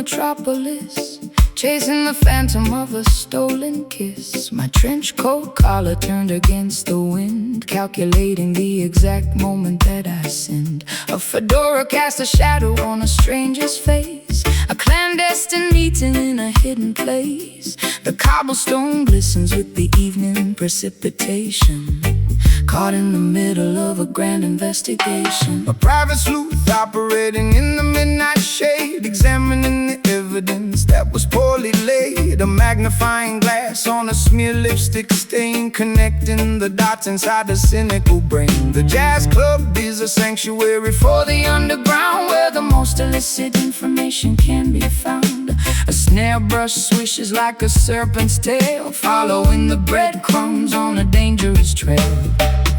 metropolis, chasing the phantom of a stolen kiss. My trench coat collar turned against the wind, calculating the exact moment that I sinned. A fedora cast a shadow on a stranger's face, a clandestine meeting in a hidden place. The cobblestone glistens with the evening precipitation, caught in the middle of a grand investigation. A private sleuth operating in the midnight shade, examining the evidence that was poorly laid. A magnifying glass on a smear lipstick stain, connecting the dots inside the cynical brain. The jazz club is a sanctuary for the underground, where the most illicit information can be found. A snare brush swishes like a serpent's tail, following the breadcrumbs on a dangerous trail.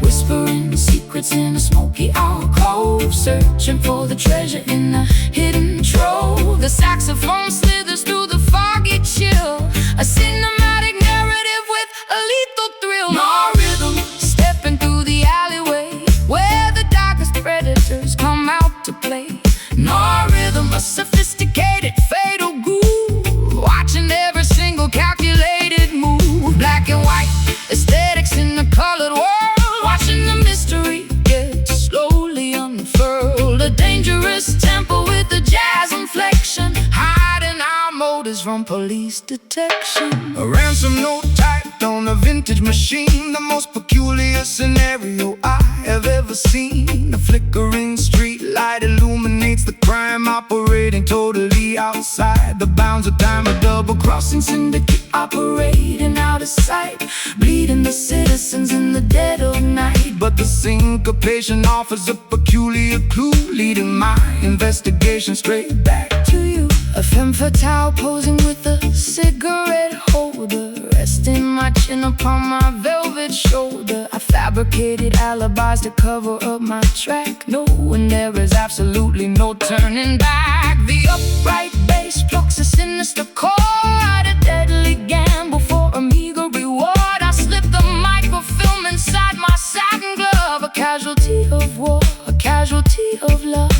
Whispering secrets in a smoky alcove, searching for the treasure in a hidden trove. The saxophone slithers through the foggy chill, a cinematic narrative with a lethal thrill. No rhythm, stepping through the alleyway, where the darkest predators come out to play. No rhythm, a sophisticated fatal groove, watching every single calculated move. Black and white aesthetics in the colored world, watching the mystery get slowly unfurled. A dangerous tempo with a jazz inflection, hiding our motives from police detection. A ransom note typed on a vintage machine, the most peculiar scenario I have ever seen. A flickering street light illuminates the crime, operating totally outside the bounds of time. A double-crossing syndicate operating out of sight, bleeding the citizens in the dead of night. But the syncopation offers a peculiar clue, leading my investigation straight back to you. A femme fatale posing with a cigarette holder, resting my chin upon my velvet shoulder. I fabricated alibis to cover up my track, knowing there is absolutely no turning back. The upright bass plucks a sinister chord, a deadly gamble for a meager reward. I slip the microfilm inside my satin glove, a casualty of war, a casualty of love.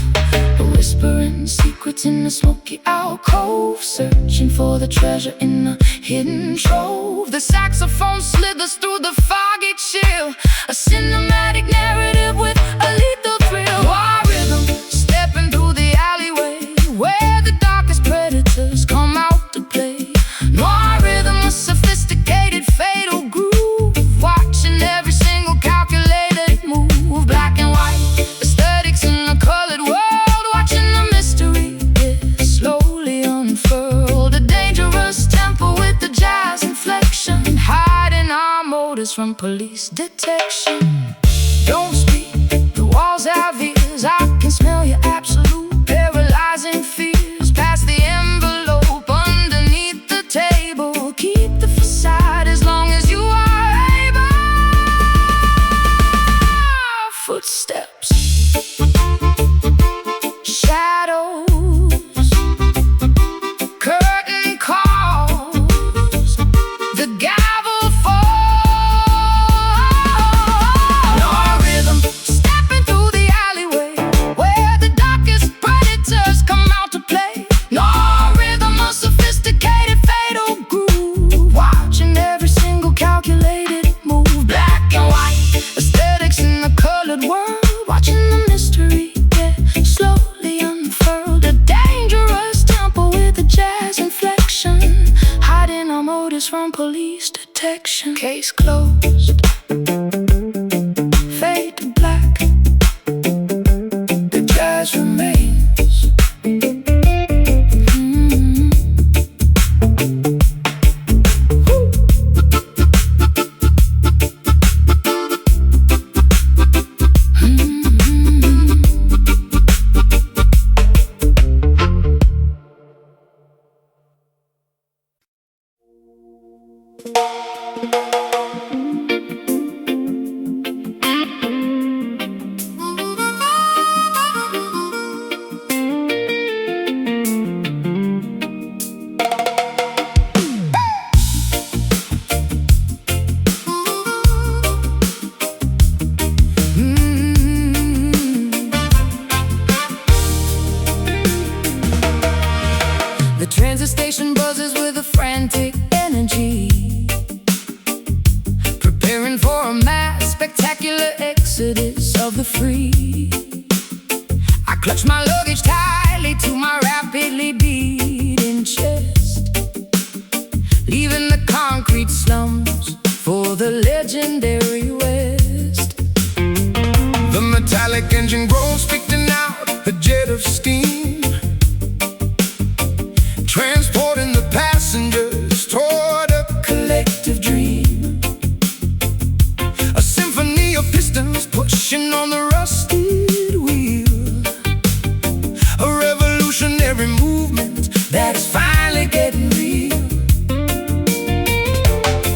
Whispering secrets in a smoky alcove, searching for the treasure in a hidden trove. The saxophone slithers through the foggy chill, a cinematic narrative with a lethal thrill. Our rhythm, stepping through the alleyway, where the darkest predators come out to play. Noir rhythm, a sophisticated fatal groove, watching every single calculated move. Black and white aesthetics in a colored world, watching the mystery get slowly unfurled. A dangerous tempo with the jazz inflection, hiding our motives from police detection. Don't speak, the walls have ears, I can smell your absolute paralyzing fears. Past the envelope underneath the table, keep the facade as long as you are able. Footsteps, shadows, curtain calls, the gavel falls. No rhythm, stepping through the alleyway, where the darkest predators come out to play. No rhythm, a sophisticated fatal groove, watching every single calculated move. Black and white aesthetics in the colored world, watching the mystery get slowly unfurled. A dangerous tempo with a jazz inflection, hiding our motives from police detection. Case closed, fade to black, the jazz remains. The transit station buzzes with a frantic energy, preparing for a mass spectacular exodus of the free. I clutch my luggage tightly to my rapidly beating chest, leaving the concrete slums for the legendary West. The metallic engine groans, spitting out a jet of steam, transporting the passengers toward a collective dream. A symphony of pistons pushing on the rusted wheel, a revolutionary movement that is finally getting real.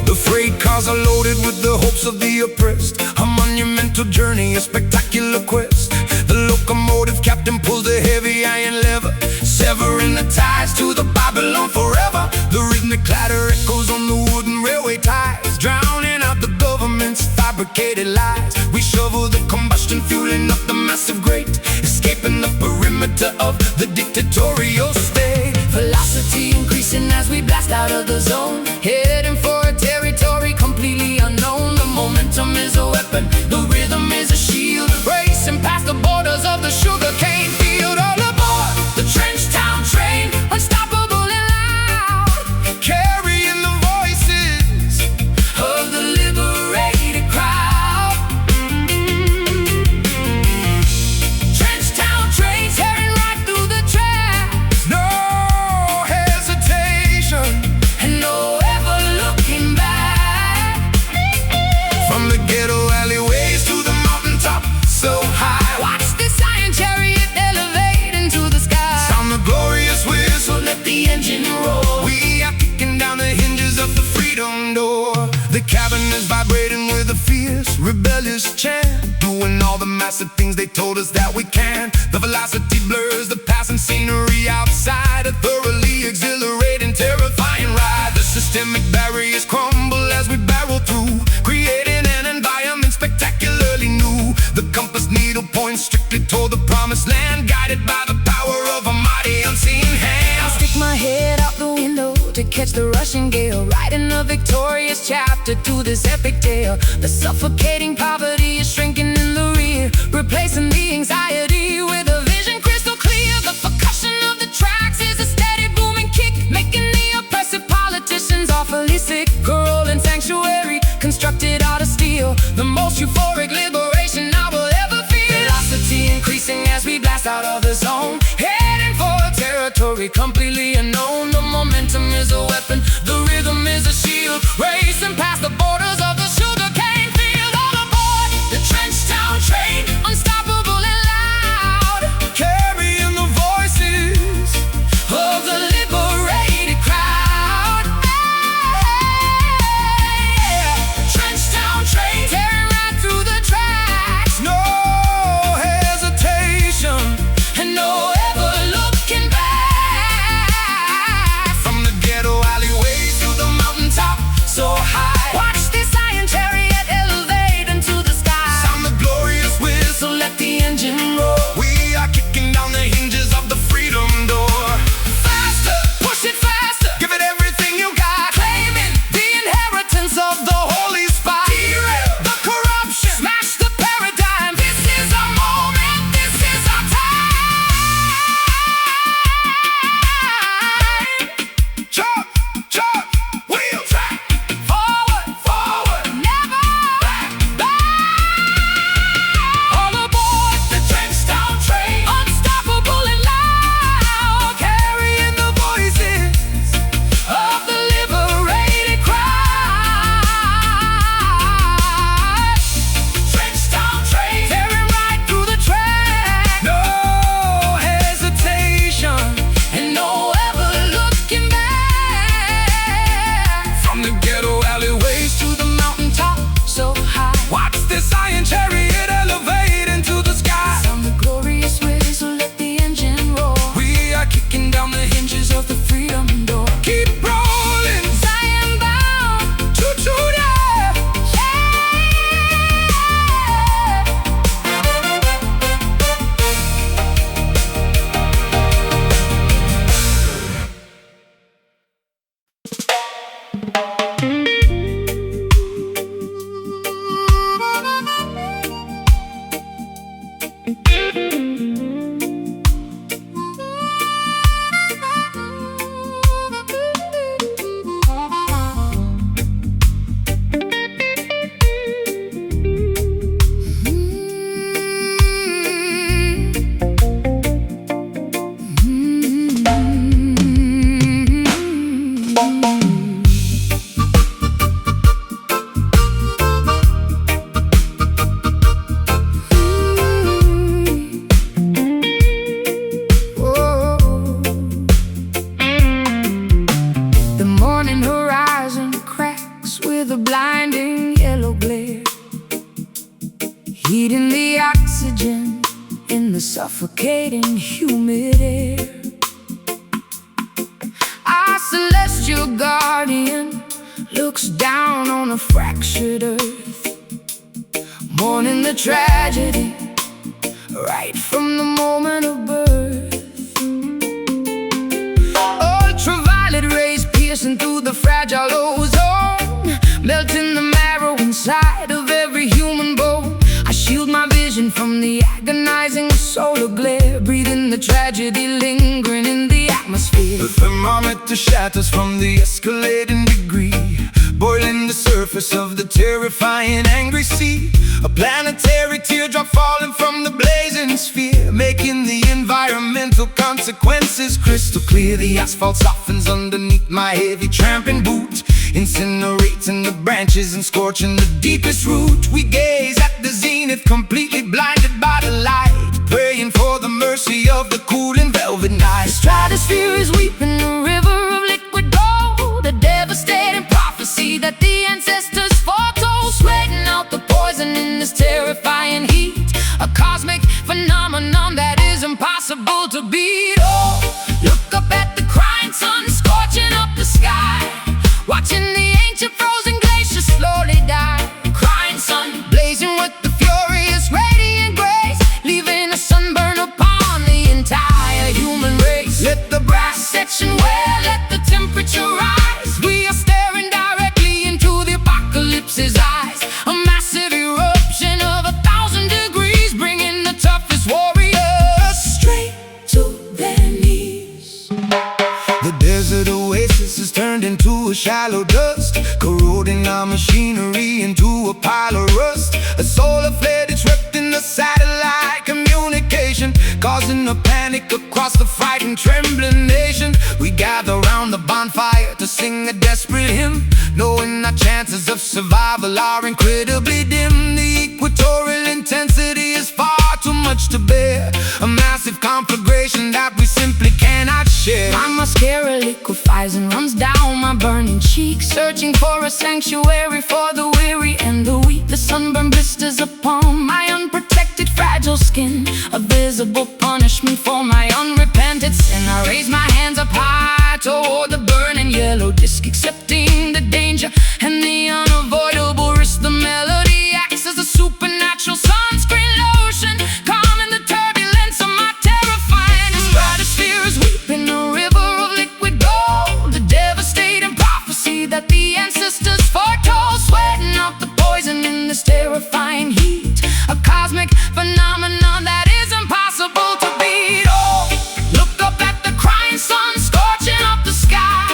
The freight cars are loaded with the hopes of the oppressed, a monumental journey, a spectacular quest. The locomotive captain pulls the heavy iron lever, severing the ties to the Babylon forever. The rhythmic clatter echoes on the wooden railway ties, drowning out the government's fabricated lies. We shovel the combustion, fueling up the massive grate, escaping the perimeter of the dictatorial state. Velocity increasing as we blast out of the zone, heading for a territory completely unknown. The momentum is a weapon, the rhythm is a shield, racing past the borders of the sugarcane field. All aboard the trench town train, unstoppable and loud, Carrying the voices of the liberated crowd. Trench town train tearing right through the tracks, no hesitation, and no ever looking back. from the ghetto alleyways to the mountaintop so high. Watch this iron chariot elevate into the sky. Sound the glorious whistle, Let the engine roar. we are kicking down the hinges of the freedom door. The cabin is vibrating with a fierce, rebellious chant, doing all the massive things they told us that we can. The velocity blurs the passing scenery outside, a thoroughly exhilarating, terrifying ride. The systemic barriers crumble as we barrel through, creating an environment spectacularly new. The compass needle points strictly toward the promised land, guided by the power of a mighty unseen hand. I'll stick my head out the window to catch the rushing gale, writing a victorious chapter to this epic tale. The suffocating poverty is shrinking in the rear, replacing the anxiety with a vision crystal clear. The percussion of the tracks is a steady booming kick, making the oppressive politicians awfully sick. A rolling sanctuary constructed out of steel, the most euphoric liberation I will ever feel. Velocity increasing as we blast out of the zone, heading for a territory completely unknown. The momentum is a weapon, the rhythm is a shield, racing past the borders of the sugarcane field. All aboard the trench town train, unstoppable and loud, Carrying the voices of the liberated crowd. Trench town train tearing right through the tracks, no hesitation, and no ever looking back. from the ghetto alleyways to the mountaintop so suffocating humid air. Our celestial guardian looks down on a fractured earth, mourning the tragedy right from the moment of birth. Ultraviolet rays piercing through the fragile ozone, melting the marrow inside of every human bone. I shield my vision from the agonizing solar glare, breathing the tragedy lingering in the atmosphere. The thermometer shatters from the escalating degree, boiling the surface of the terrifying angry sea. A planetary teardrop falling from the blazing sphere, making the environmental consequences crystal clear. The asphalt softens underneath my heavy tramping boot, incinerating the branches and scorching the deepest root. We gaze at the zenith, completely blinded by the light, praying for the mercy of the cooling velvet night. The stratosphere is weeping, a river of liquid gold, a devastating prophecy that the ancestors foretold, sweating out the poison in this terrifying heat, a cosmic phenomenon that is impossible to beat. Oh, look up at the crying sun, scorching up the sky, watching the ancient frozen glaciers slowly die. Crying sun, blazing with the furious radiant grace, leaving a sunburn upon the entire human race. Let the brass section wear, let the temperature rise. We are staring directly into the apocalypse's eyes, a massive eruption of 1,000 degrees, bringing the toughest warriors straight to their knees. The desert oasis is turned into a shallow dust, corroding our machinery into a pile of rust. A solar flare disrupting the satellite communication, causing a panic across the frightened, trembling nation. We gather round the bonfire to sing a desperate hymn, knowing our chances of survival are incredibly dim. The equatorial intensity is far too much to bear, a massive conflagration that we simply cannot share. My mascara liquefies and runs down my burning cheek, searching for a sanctuary for the weary and the weak. The sunburn blisters upon my unprotected, fragile skin, a visible punishment for my unrepented sin. I raise my hands up high toward the burning yellow disk, accepting the danger and the unavoidable risk. The melody acts as a supernatural sunscreen lotion, calming the turbulence of my terrifying. The stratosphere is weeping, a river of liquid gold, a devastating prophecy that the ancestors foretold, sweating out the poison in this terrifying heat, a cosmic phenomenon that is impossible to beat. Oh, look up at the crying sun, scorching up the sky,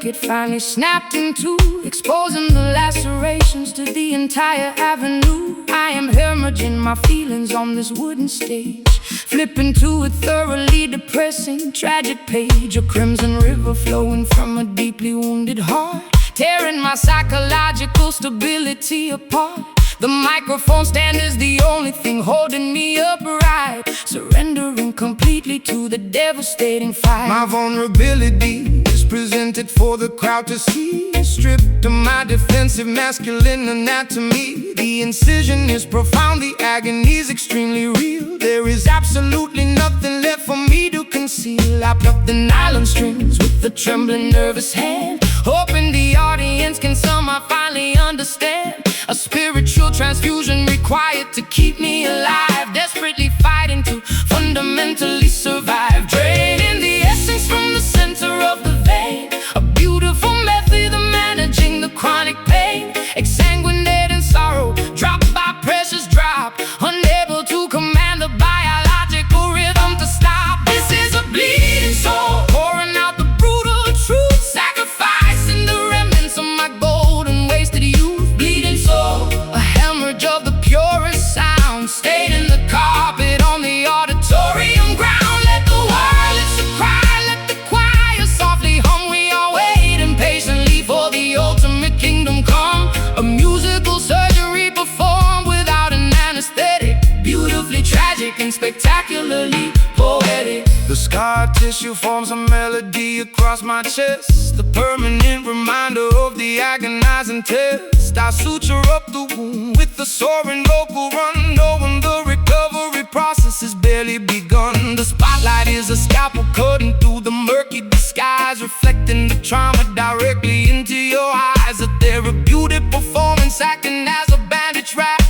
circuit finally snapped in two, exposing the lacerations to the entire avenue. I am hemorrhaging my feelings on this wooden stage, flipping to a thoroughly depressing, tragic page. A crimson river flowing from a deeply wounded heart, tearing my psychological stability apart. The microphone stand is the only thing holding me upright, surrendering completely to the devastating fight. My vulnerability is presented for the crowd to see, stripped of my defensive masculine anatomy. The incision is profound, the agony is extremely real. There is absolutely nothing left for me to conceal. I pluck the nylon strings with a trembling, nervous hand, hoping the audience can somehow finally understand. A spiritual transfusion required to keep me alive, desperately fighting to fundamentally survive, draining the essence from the center of the vein. A beautiful method of managing the chronic pain, exsanguinating sorrow, drop by precious drop, unable to command the biological rhythm to stop. This is a bleeding soul, pouring out the brutal truth, sacrificing the remnants of my golden wasted youth. Bleeding soul, a hemorrhage of the purest sound, staining the carpet on the auditorium ground. Let the violence cry, let the choir softly hum. We are waiting patiently for the ultimate kingdom come. A musical surgery performed without an anesthetic, beautifully tragic and spectacularly poetic. The scar tissue forms a melody across my chest, the permanent reminder of the agonizing test. I suture up the wound with the soaring local run, knowing the recovery process has barely begun. The spotlight is a scalpel cutting through the murky disguise, reflecting the trauma directly into your eyes. A therapeutic performance acting as a bandage wrap,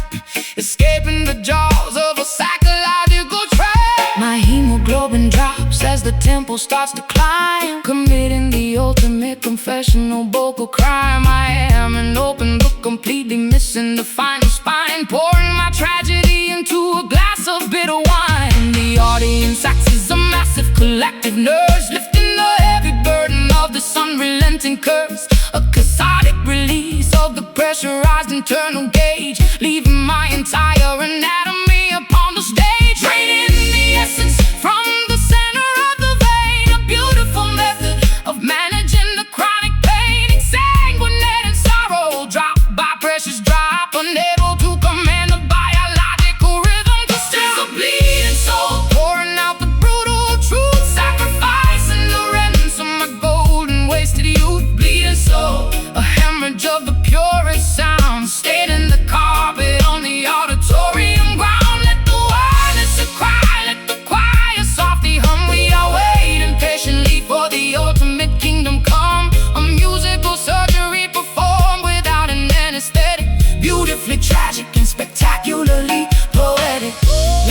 escaping the jaws of a psychological trap. My hemoglobin drops as the tempo starts to climb, committing the ultimate confessional vocal crime. I am an open book, completely missing the final spine, pouring my tragedy into a glass of bitter wine. The audience acts as a massive collective nurse, lifting the heavy burden of this unrelenting curse. A cathartic release of the pressurized internal gauge, leaving my entire anatomy upon the stage, draining the essence from the center of the vein. A beautiful method of managing the chronic pain, exsanguinating sorrow, drop by precious drop, unable to command the biological rhythm to still. A bleeding soul, pouring out the brutal truth, sacrificing the remnants of my golden wasted youth. Bleeding soul, a hemorrhage of the purest sound, staining the carpet on the auditorium ground. Let the violence cry, let the choir softly hum. We are waiting patiently for the ultimate kingdom come. A musical surgery performed without an anesthetic, beautifully tragic and spectacularly poetic.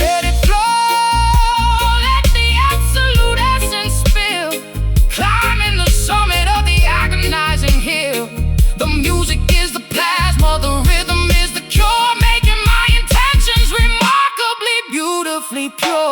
Let it flow, let the absolute essence spill, climbing the summit of the agonizing hill. The music is the plasma, the rhythm is the cure, making my intentions remarkably beautifully pure.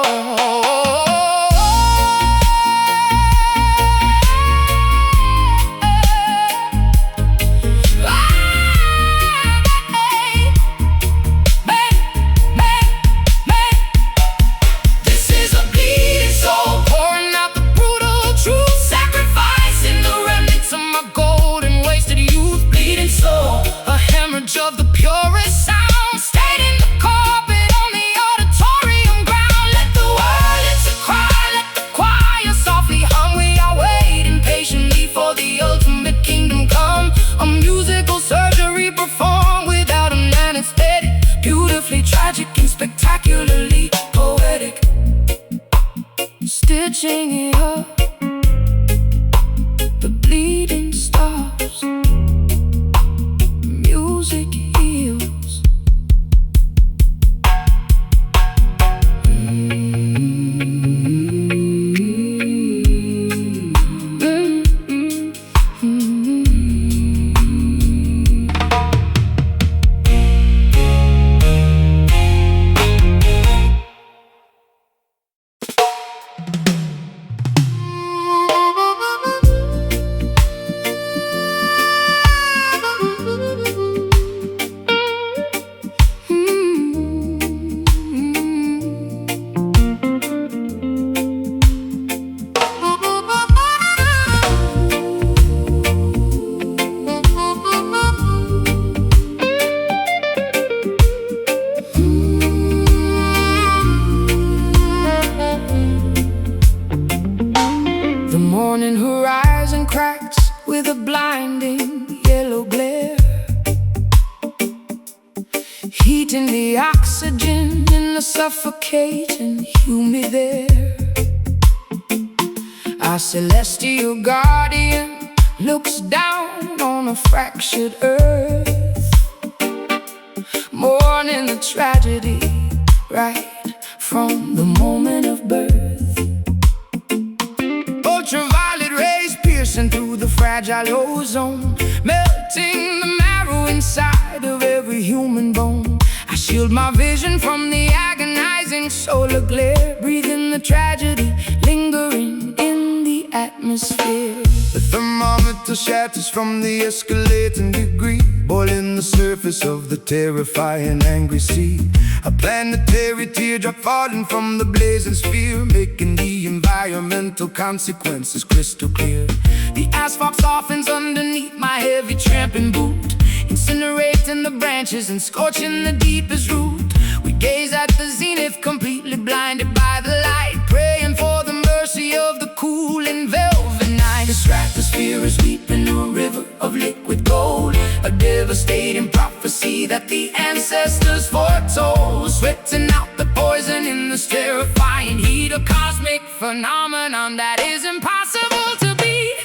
This is a bleeding soul, pouring out the brutal truth, sacrificing the remnants of my golden wasted youth. Bleeding soul, a hemorrhage of the purest sound, staining the carpet on the auditorium ground. Let the violence cry, let the choir softly hum. We are waiting patiently for the ultimate kingdom come. A musical surgery performed without an anesthetic, beautifully tragic and spectacularly poetic. Stitching it up, the bleeding stops, music heals. oxygen in the suffocating humid air. Our celestial guardian looks down on a fractured earth, mourning the tragedy right from the moment of birth. Ultraviolet rays piercing through the fragile ozone, melting the marrow inside of every human bone. I shield my vision from the agonizing solar glare, breathing the tragedy lingering in the atmosphere. The thermometer shatters from the escalating degree, boiling the surface of the terrifying angry sea. A planetary teardrop falling from the blazing sphere, making the environmental consequences crystal clear. The asphalt softens underneath my heavy tramping boot, incinerating the branches and scorching the deepest root. We gaze at the zenith, completely blinded by the light, praying for the mercy of the cool and velvet night. The stratosphere is weeping a river of liquid gold, a devastating prophecy that the ancestors foretold, sweating out the poison in this terrifying heat, a cosmic phenomenon that is impossible to beat.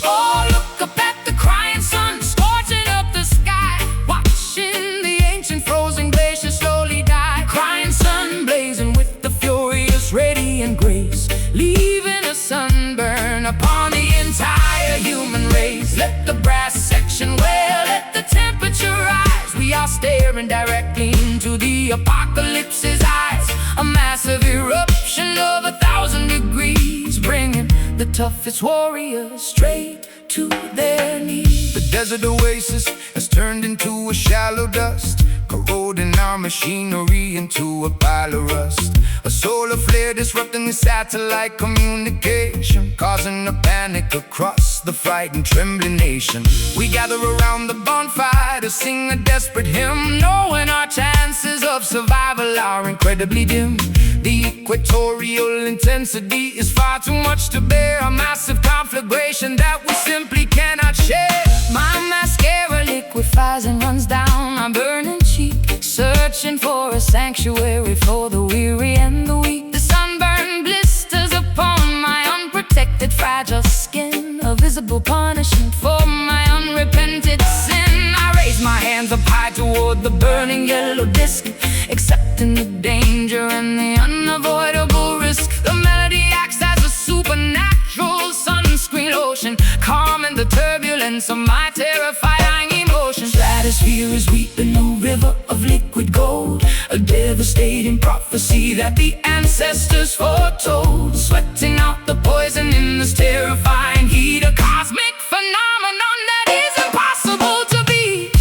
Oh, look up at the crying sun, scorching up the sky, watching the ancient frozen glaciers slowly die. Crying sun blazing with the furious radiant grace, leaving a sunburn upon the entire human race. Let the brass section wail, let the temperature rise. We are staring directly into the apocalypse's eyes, a massive eruption of 1,000 degrees, bringing the toughest warriors straight to their knees. The desert oasis has turned into a shallow dust, corroding our machinery into a pile of rust. A solar flare disrupting the satellite communication, causing a panic across the frightened, trembling nation. We gather around the bonfire to sing a desperate hymn, knowing our chances of survival are incredibly dim. The equatorial intensity is far too much to bear, a massive conflagration that we simply cannot share. My mascara liquefies and runs down my burning cheek, searching for a sanctuary for the weary and the weak. The sunburn blisters upon my unprotected, fragile skin, a visible punishment for my unrepented sin. I raise my hands up high toward the burning yellow disc, accepting the danger and the unavoidable risk. The melody acts as a supernatural sunscreen lotion, calming the turbulence of my terrifying emotion. Stratosphere is weeping a river of liquid gold, a devastating prophecy that the ancestors foretold, sweating out the poison in this terrifying heat, a cosmic phenomenon that is impossible to beat.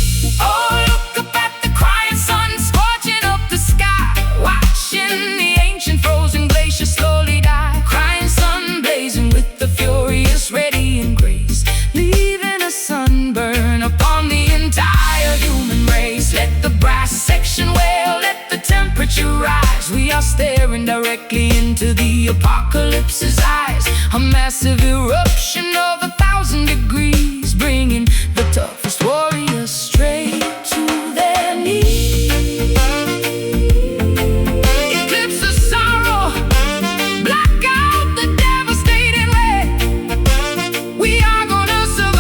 Oh, look up at the crying sun, scorching up the sky, watching the ancient frozen glaciers slowly die. Crying sun blazing with the furious radiant grace, leaving a sunburn upon the entire human race. Let the brass section wail, let the temperature rise. We are staring directly into the apocalypse's eyes, a massive eruption of 1,000 degrees, bringing the toughest warriors straight to their knees. Eclipse the sorrow, black out the devastating ray. We are gonna survive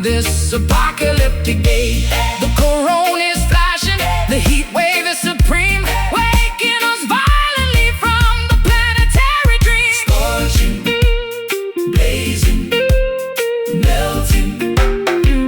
this apocalyptic day. The corona is flashing, the heat wave is supreme, waking us violently from the planetary dream. Scorching, blazing, melting,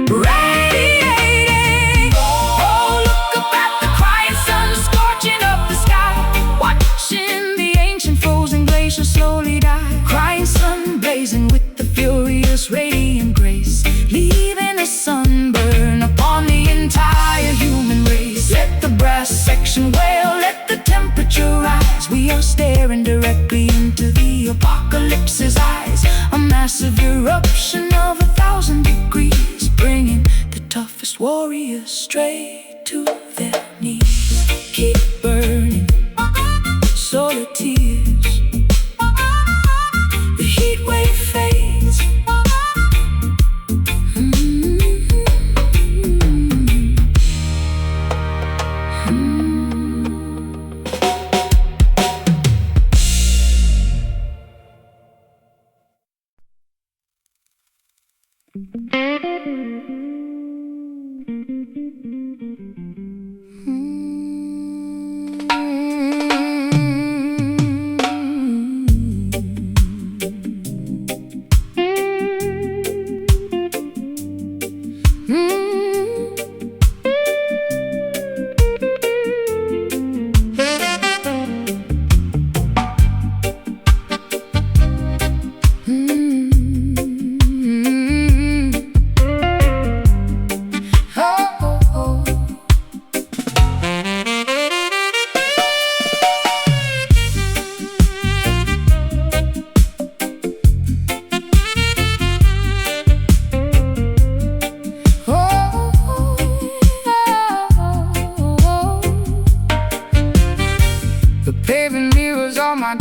radiating. Oh, look up at the crying sun, scorching up the sky, watching the ancient frozen glaciers slowly die. Crying sun blazing with the furious radiant grace, leaving a sunburn upon the entire human race. Let the brass section wail, let the temperature rise. We are staring directly into the apocalypse's eyes, a massive eruption of 1,000 degrees, bringing the toughest warriors straight to their knees. Keep burning, solar tears, the heat wave fades.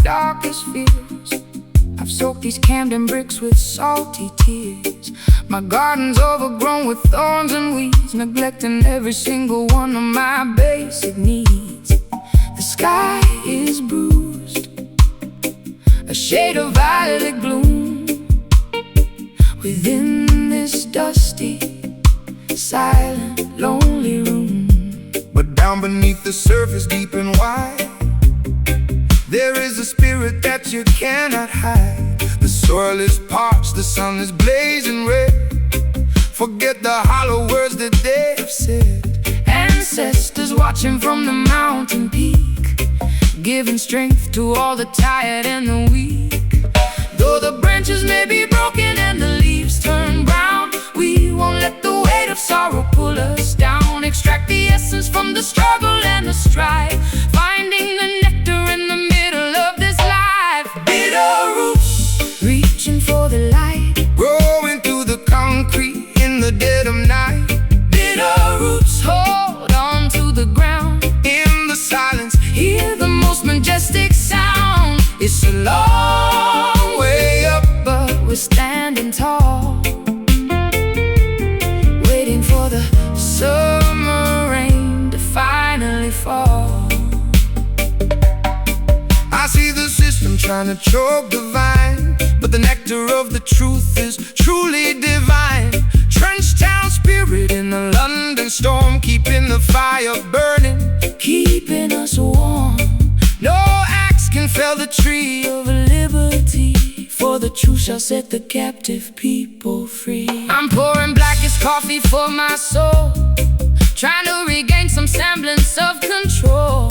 Darkest fears, I've soaked these Camden bricks with salty tears. My garden's overgrown with thorns and weeds, neglecting every single one of my basic needs. The sky is bruised, a shade of violet gloom within this dusty, silent, lonely room. But down beneath the surface, deep and wide, there is a spirit that you cannot hide. The soil is parched, the sun is blazing red. Forget the hollow words that they have said. Ancestors watching from the mountain peak, giving strength to all the tired and the weak. Though the branches may be broken and the leaves turn brown, we won't let the weight of sorrow pull us down. Extract the essence from the struggle and the strife, finding the nectar in the middle of this life. Bitter roots, reaching for the light, growing through the concrete in the dead of night. Bitter roots, hold on to the ground. In the silence, hear the most majestic sound. It's a long way up, but we're standing tall, waiting for the summer rain to finally fall. I see the system trying to choke the vine, but the nectar of the truth is truly divine. Trench town spirit in the London storm, keeping the fire burning, keeping us warm. No axe can fell the tree of liberty, for the truth shall set the captive people free. I'm pouring blackest coffee for my soul, trying to regain some semblance of control.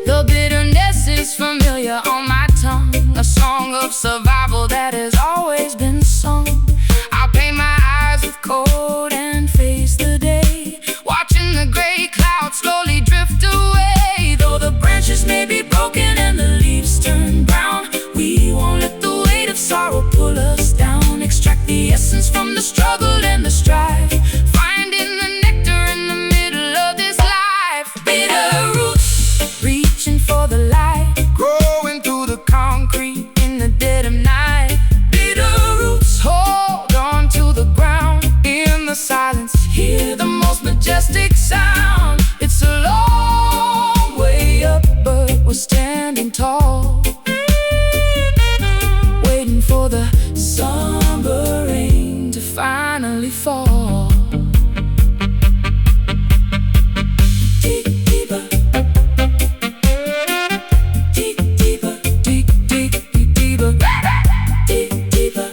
The bitterness is familiar on my tongue, a song of survival that has always been sung. I'll paint my eyes with cold and face the day, watching the gray clouds slowly drift away. Though the branches may be broken and the leaves turn brown, we won't let the weight of sorrow pull us down. Extract the essence from the struggle and the strife, finding the nectar in the middle of this life. Bitter roots, reaching for the light, growing through the concrete in the dead of night. Bitter roots, hold on to the ground. In the silence, hear the most majestic sound. It's a long way up, but we're standing tall, waiting for the summer rain to finally fall. Dig deeper, dig deeper, dig, dig, dig deeper, dig deeper,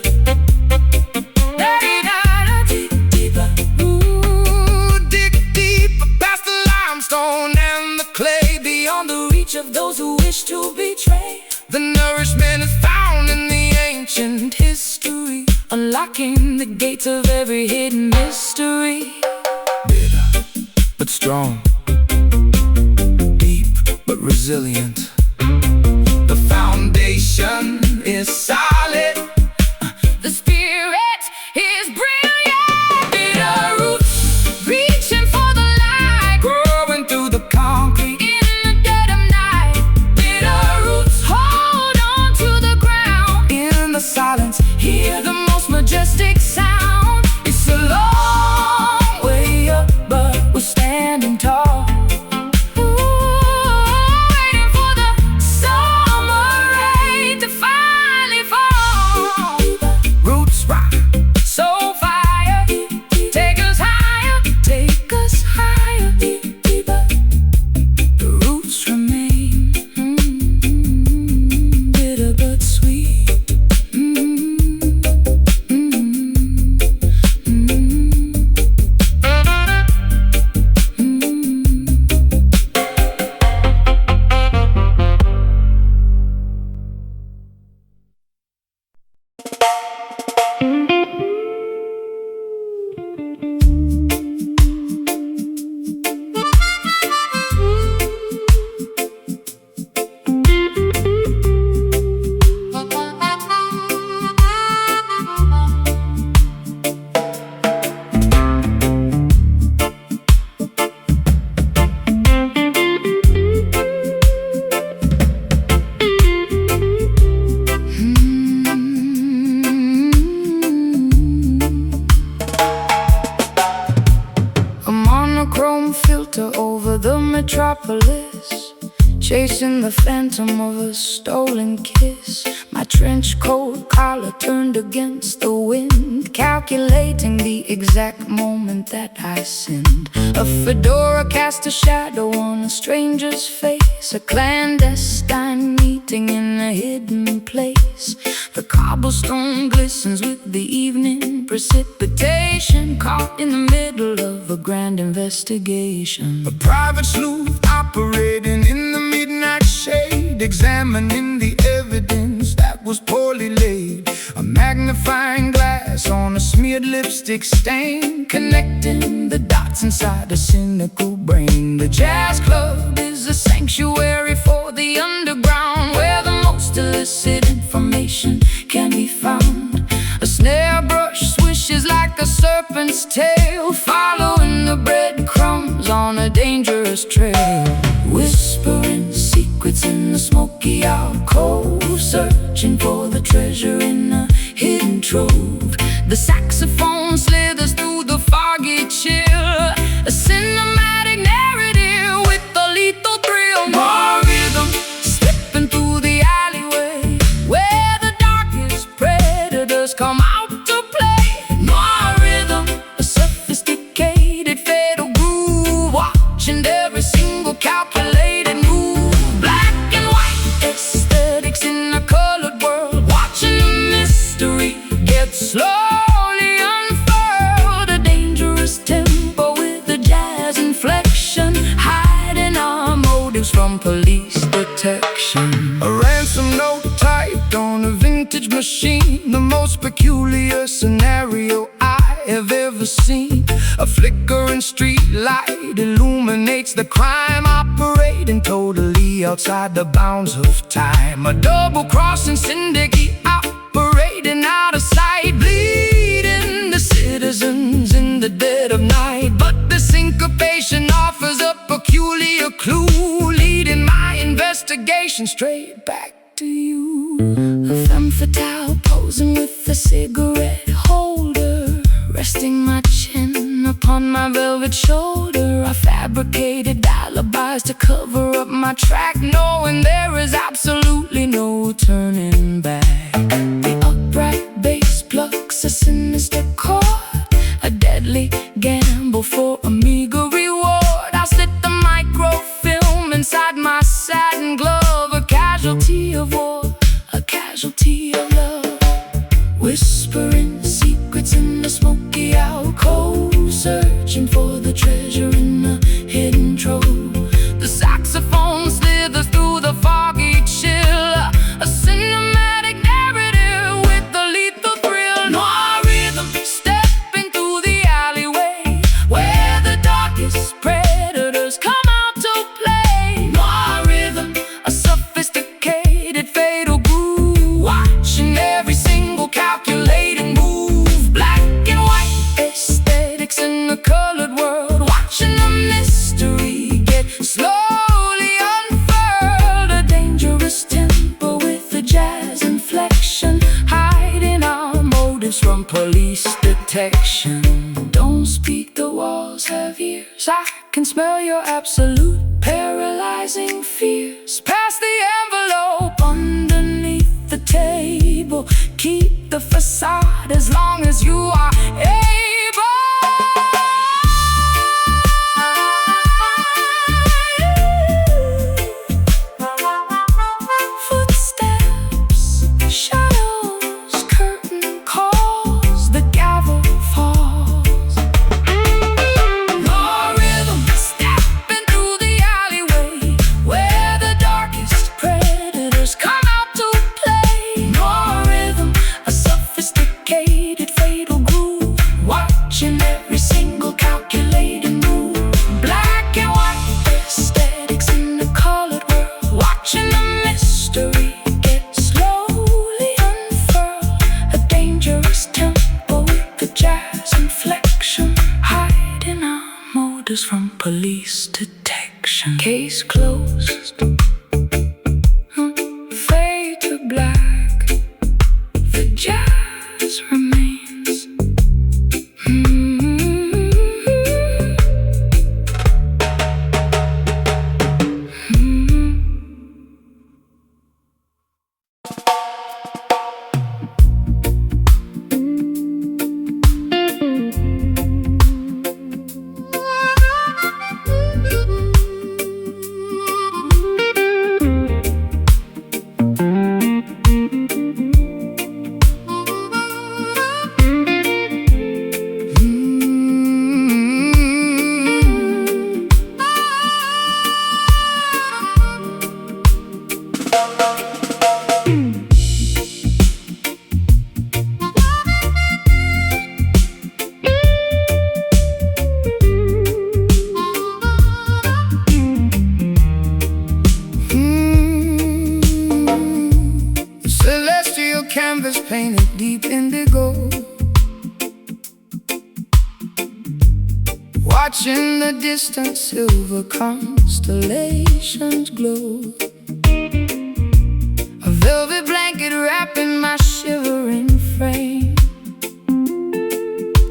dig deeper. ooh, dig deeper past the limestone and the clay, Beyond the reach of those who wish to betray. the nourishment is found in the ancient history, Unlocking the gates of every hidden mystery. bitter but strong, deep but resilient. The foundation is solid, The spirit is brilliant. Bitter roots, reaching for the light, growing through the concrete in the dead of night. Bitter roots, hold on to the ground. in the silence, Hear the most majestic sound. It's a long way up, but we're standing tall, waiting for the summer rain to finally fall. chasing the phantom of a stolen kiss. My trench coat collar turned against the wind, calculating the exact moment that I sinned. A fedora cast a shadow on a stranger's face, a clandestine meeting in a hidden place. The cobblestone glistens with the evening precipitation, caught in the middle of a grand investigation. A private sleuth operating in the midnight shade, examining the evidence that was poorly laid. A magnifying glass on a smeared lipstick stain, connecting the dots inside a cynical brain. The jazz club is a sanctuary for the underground, where the most illicit information can be found. A snare brush swishes like a serpent's tail, following the breadcrumbs on a dangerous trail. Whispering secrets in the smoky alcove, searching for the treasure in a hidden trove. The saxophone slithers through the foggy chill, a cinematic narrative with a lethal thrill. More rhythm slipping through the alleyway, where the darkest predators come out to play. More rhythm, a sophisticated fatal groove, watching every single calculated move. Black and white aesthetics in a colored world, watching the mystery get slowly unfurled. A dangerous tempo with a jazz inflection, hiding our motives from police detection. A ransom note typed on a vintage machine, the most peculiar scenario I have ever seen. A flickering street light illuminates the crime, operating totally outside the bounds of time. A double-crossing syndicate operating out of sight, bleeding the citizens in the dead of night. But the syncopation offers a peculiar clue, leading my investigation straight back to you. A femme fatale posing with a cigarette holder, resting my chin upon my velvet shoulder. I fabricated alibis to cover up my track, knowing there is absolutely no turning back. The upright bass plucks a sinister chord, a deadly gamble for a meager reward. I slit the microfilm inside my satin glove, a casualty of war, a casualty of love. Whispering secrets in the smoky alcove, searching for the treasure in a hidden trove. The saxophone slithers through the foggy chill, a cinematic narrative with a lethal thrill. Noir rhythm stepping through the alleyway, where the darkest predators come out to play. Noir rhythm, a sophisticated fatal groove, watching every single calculating move. Black and white aesthetics in a colored world, watching the mystery get slowly unfurled. A dangerous tempo with a jazz inflection, hiding our motives from police detection. Don't speak, the walls have ears, I can smell your absolute paralyzing fears. Pass the envelope underneath the table, keep the facade as long as you are able. Footsteps, shadows, curtain calls, the gavel falls. More rhythm stepping through the alleyway, where the darkest predators come out to play. More rhythm, a sophisticated fatal groove, watching every single calculated move. Black and white aesthetics in the colored world, watching the mystery get slowly unfurled. A dangerous tempo with a jazz inflection, hiding our motives from police detection. Case closed. Fade to black. The jazz remains. canvas painted deep indigo, watching the distant silver constellations glow. A velvet blanket wrapping my shivering frame,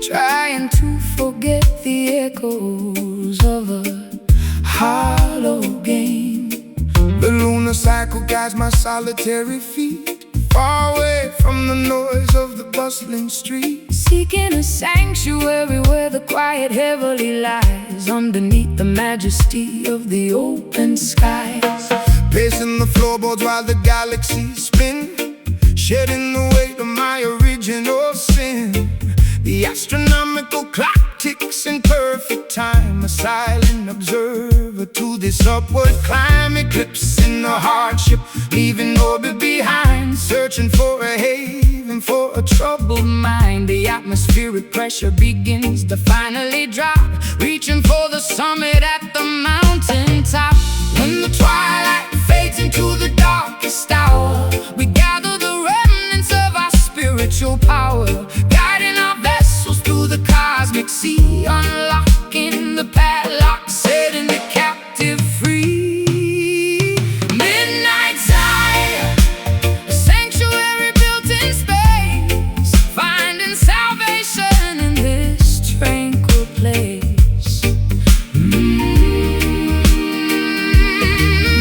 trying to forget the echoes of a hollow game. The lunar cycle guides my solitary feet, far away from the noise of the bustling street, seeking a sanctuary where the quiet heavily lies underneath the majesty of the open skies. Pacing the floorboards while the galaxies spin, shedding the weight of my original sin. The astronomical clock ticks in perfect time, a silent observer to this upward climb. Eclipsing the hardship, leaving orbit behind, searching for a haven for a troubled mind. The atmospheric pressure begins to finally drop, reaching for the summit at the mountain top. When the twilight fades into the darkest hour, we gather the remnants of our spiritual power, guiding our vessels through the cosmic sea, unlocking the padlock, setting the captive free. Midnight Zion, a sanctuary built in space, finding salvation in this tranquil place.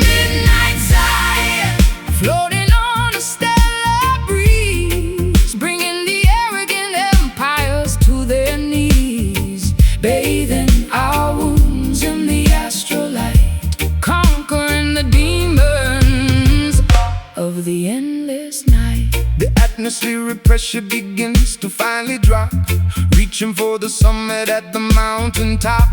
Midnight Zion, floating on a stellar breeze, bringing the arrogant empires to their knees, bathing our wounds in the astrolight, conquering the demons of the endless night. The atmospheric pressure begins to finally drop, reaching for the summit at the mountain top.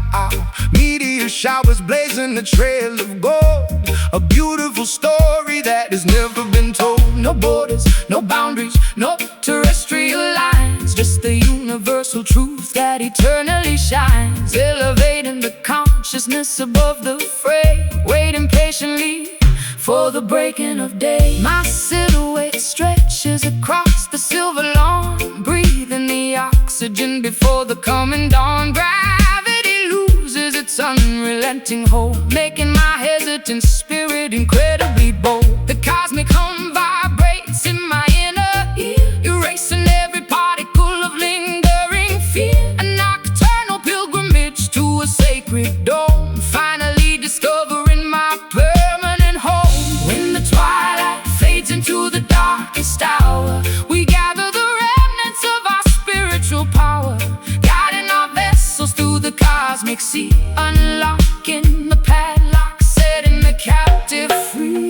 Meteor showers blazing a trail of gold, a beautiful story that has never been told. No borders, no boundaries, no terrestrial lines, just the universal truth that eternally shines, elevating the consciousness above the fray, waiting patiently for the breaking of day. My silhouette stretches across the silver lawn, breathing the oxygen before the coming dawn. Gravity loses its unrelenting hold, making my hesitant spirit incredibly bold. The cosmic hum vibrates in my inner ear, erasing every particle of lingering fear. A nocturnal pilgrimage to a sacred dome, finally discovering my permanent home. When the twilight fades into the darkest hour, we gather the remnants of our spiritual power, guiding our vessels through the cosmic sea, unlocking the padlock, setting the captive free.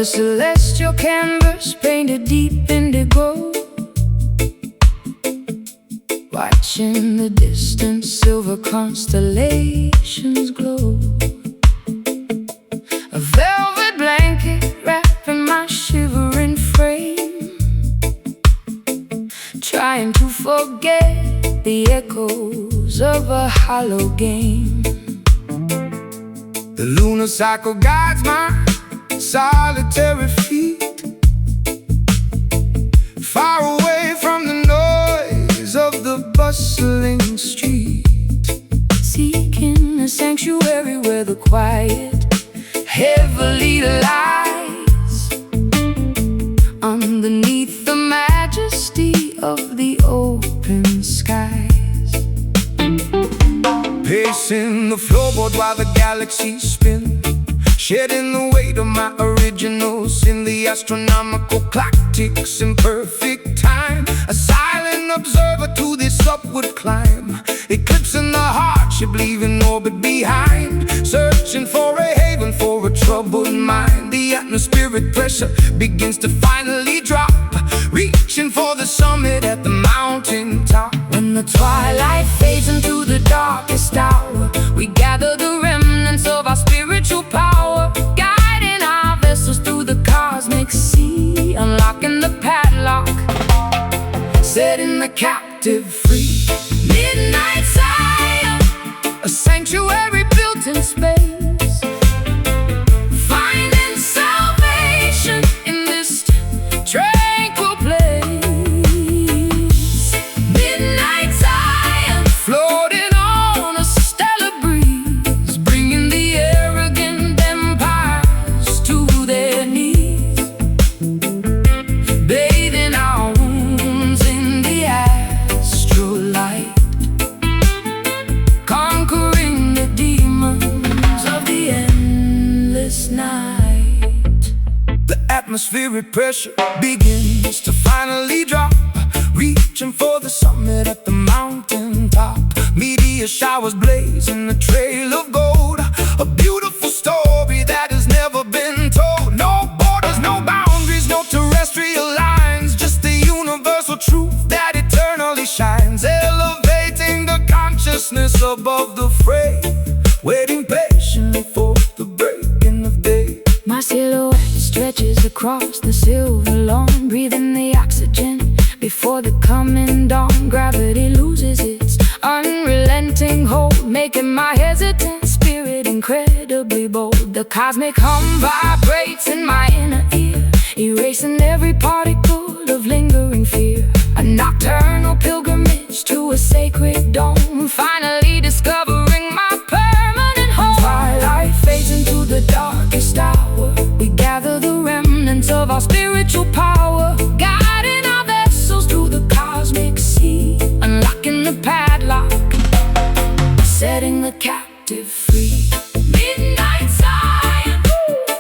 the celestial canvas painted deep indigo, watching the distant silver constellations glow. A velvet blanket wrapping my shivering frame, trying to forget the echoes of a hollow game. The lunar cycle guides my solitary feet, far away from the noise of the bustling street, seeking a sanctuary where the quiet heavily lies, underneath the majesty of the open skies. Pacing the floorboard while the galaxies spin, shedding the weight of my originals in the astronomical clock ticks in perfect time. A silent observer to this upward climb, eclipsing the hardship, leaving orbit behind, searching for a haven for a troubled mind. The atmospheric pressure begins to finally drop, reaching for the summit at the mountain top. When the twilight fades into the darkest hour, we gather the remnants of our spiritual power, guiding our vessels through the cosmic sea, unlocking the padlock, setting the captive free. Midnight Zion, A sanctuary built in space, finding salvation in this tranquil place. Midnight Zion, floating on a stellar breeze, bringing the arrogant empires to their knees, bathing our wounds in the astral light, conquering the demons of the endless night. the atmospheric pressure begins to finally drop, reaching for the summit at the mountain top. Meteor showers blaze in a trail of gold, a beautiful story that has never been told. No borders, no boundaries, no terrestrial lines, just the universal truth that eternally shines, elevating the consciousness above the fray, waiting patiently for the breaking of day. My silhouette stretches across the silver lawn, breathing the oxygen before the coming dawn. Gravity loses its unrelenting hold, making my hesitant spirit incredibly bold. The cosmic hum vibrates in my inner ear, erasing every particle of lingering fear. A nocturnal pilgrimage to a sacred dome, finally discovering my permanent home. Twilight fades into the darkest hour, we gather the remnants of our spiritual power, guiding our vessels through the cosmic sea, unlocking the padlock, setting the captive free. Midnight Zion,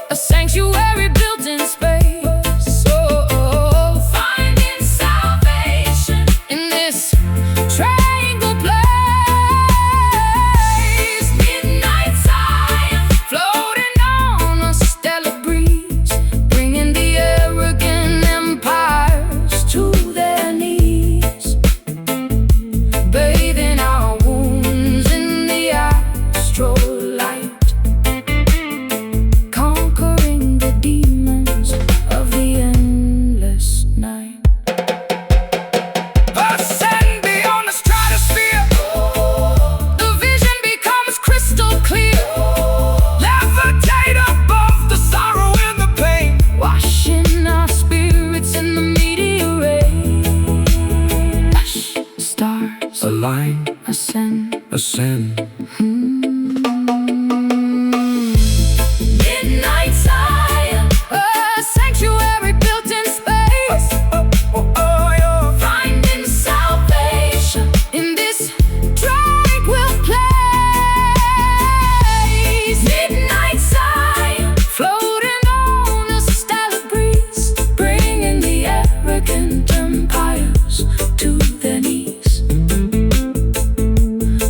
a sanctuary built in space, oh, finding salvation in this tranquil place. Midnight Zion, floating on a stellar breeze, bringing the arrogant empires to their knees, bathing our wounds in the astral light, conquering the demons of the endless night. Ascend beyond the stratosphere, The vision becomes crystal clear, levitate above the sorrow and the pain. washing our spirits in the meteor rain. Hush, stars Align, ascend. ascend. Midnight Zion, a sanctuary built in space, finding salvation in this tranquil place. Midnight Zion, floating on a stellar breeze, bringing the arrogant empires to their knees,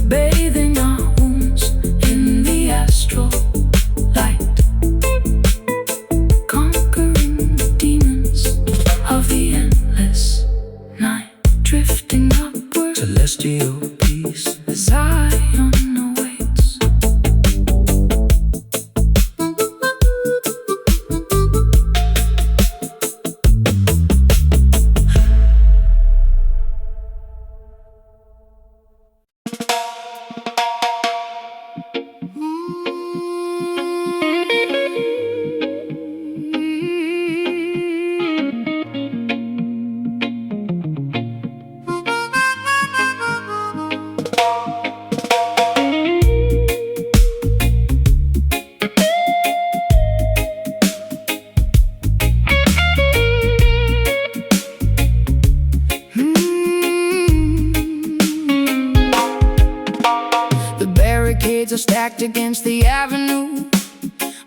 bathing our wounds celestial peace. Zion awaits. Are stacked against the avenue,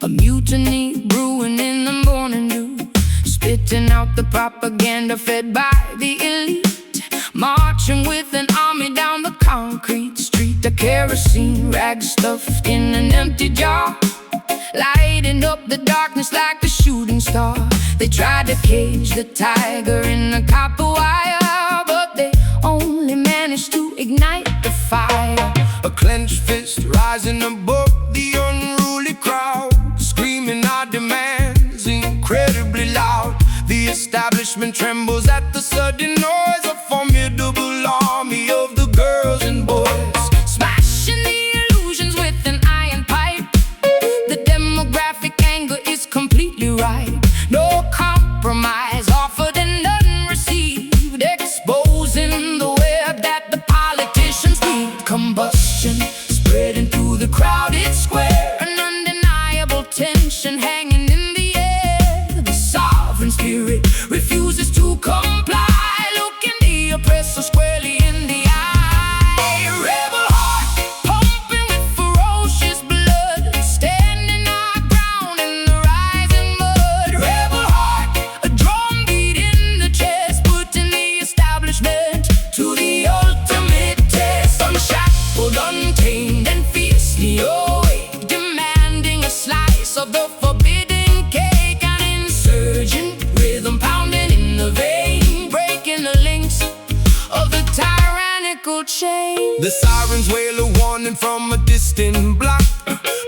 a mutiny brewing in the morning dew, spitting out the propaganda fed by the elite, marching with an army down the concrete street. A kerosene rag stuffed in an empty jar, lighting up the darkness like a shooting star. They tried to cage the tiger in the copper wire, but they only managed to ignite the fire. A clenched fist rising above the unruly crowd, screaming our demands incredibly loud. The establishment trembles at the sudden noise, a formidable army of the girls and boys, smashing the illusions with an iron pipe. The demographic anger is completely right. No compromise offered and none received, exposing the web that the politicians weave. Combustion spreading through the crowded square, an undeniable tension hanging in the air. The sovereign spirit refuses to comply, looking the oppressor squarely in the eye. Rebel heart pumping with ferocious blood, standing our ground in the rising mud. Rebel heart, a drum beat in the chest, putting the establishment to the ultimate test. Unshackled, untamed, and fiercely awake, demanding a slice of the forbidden cake. An insurgent rhythm pounding in the vein, breaking the links of the tyrannical chain. The sirens wail a warning from a distant block,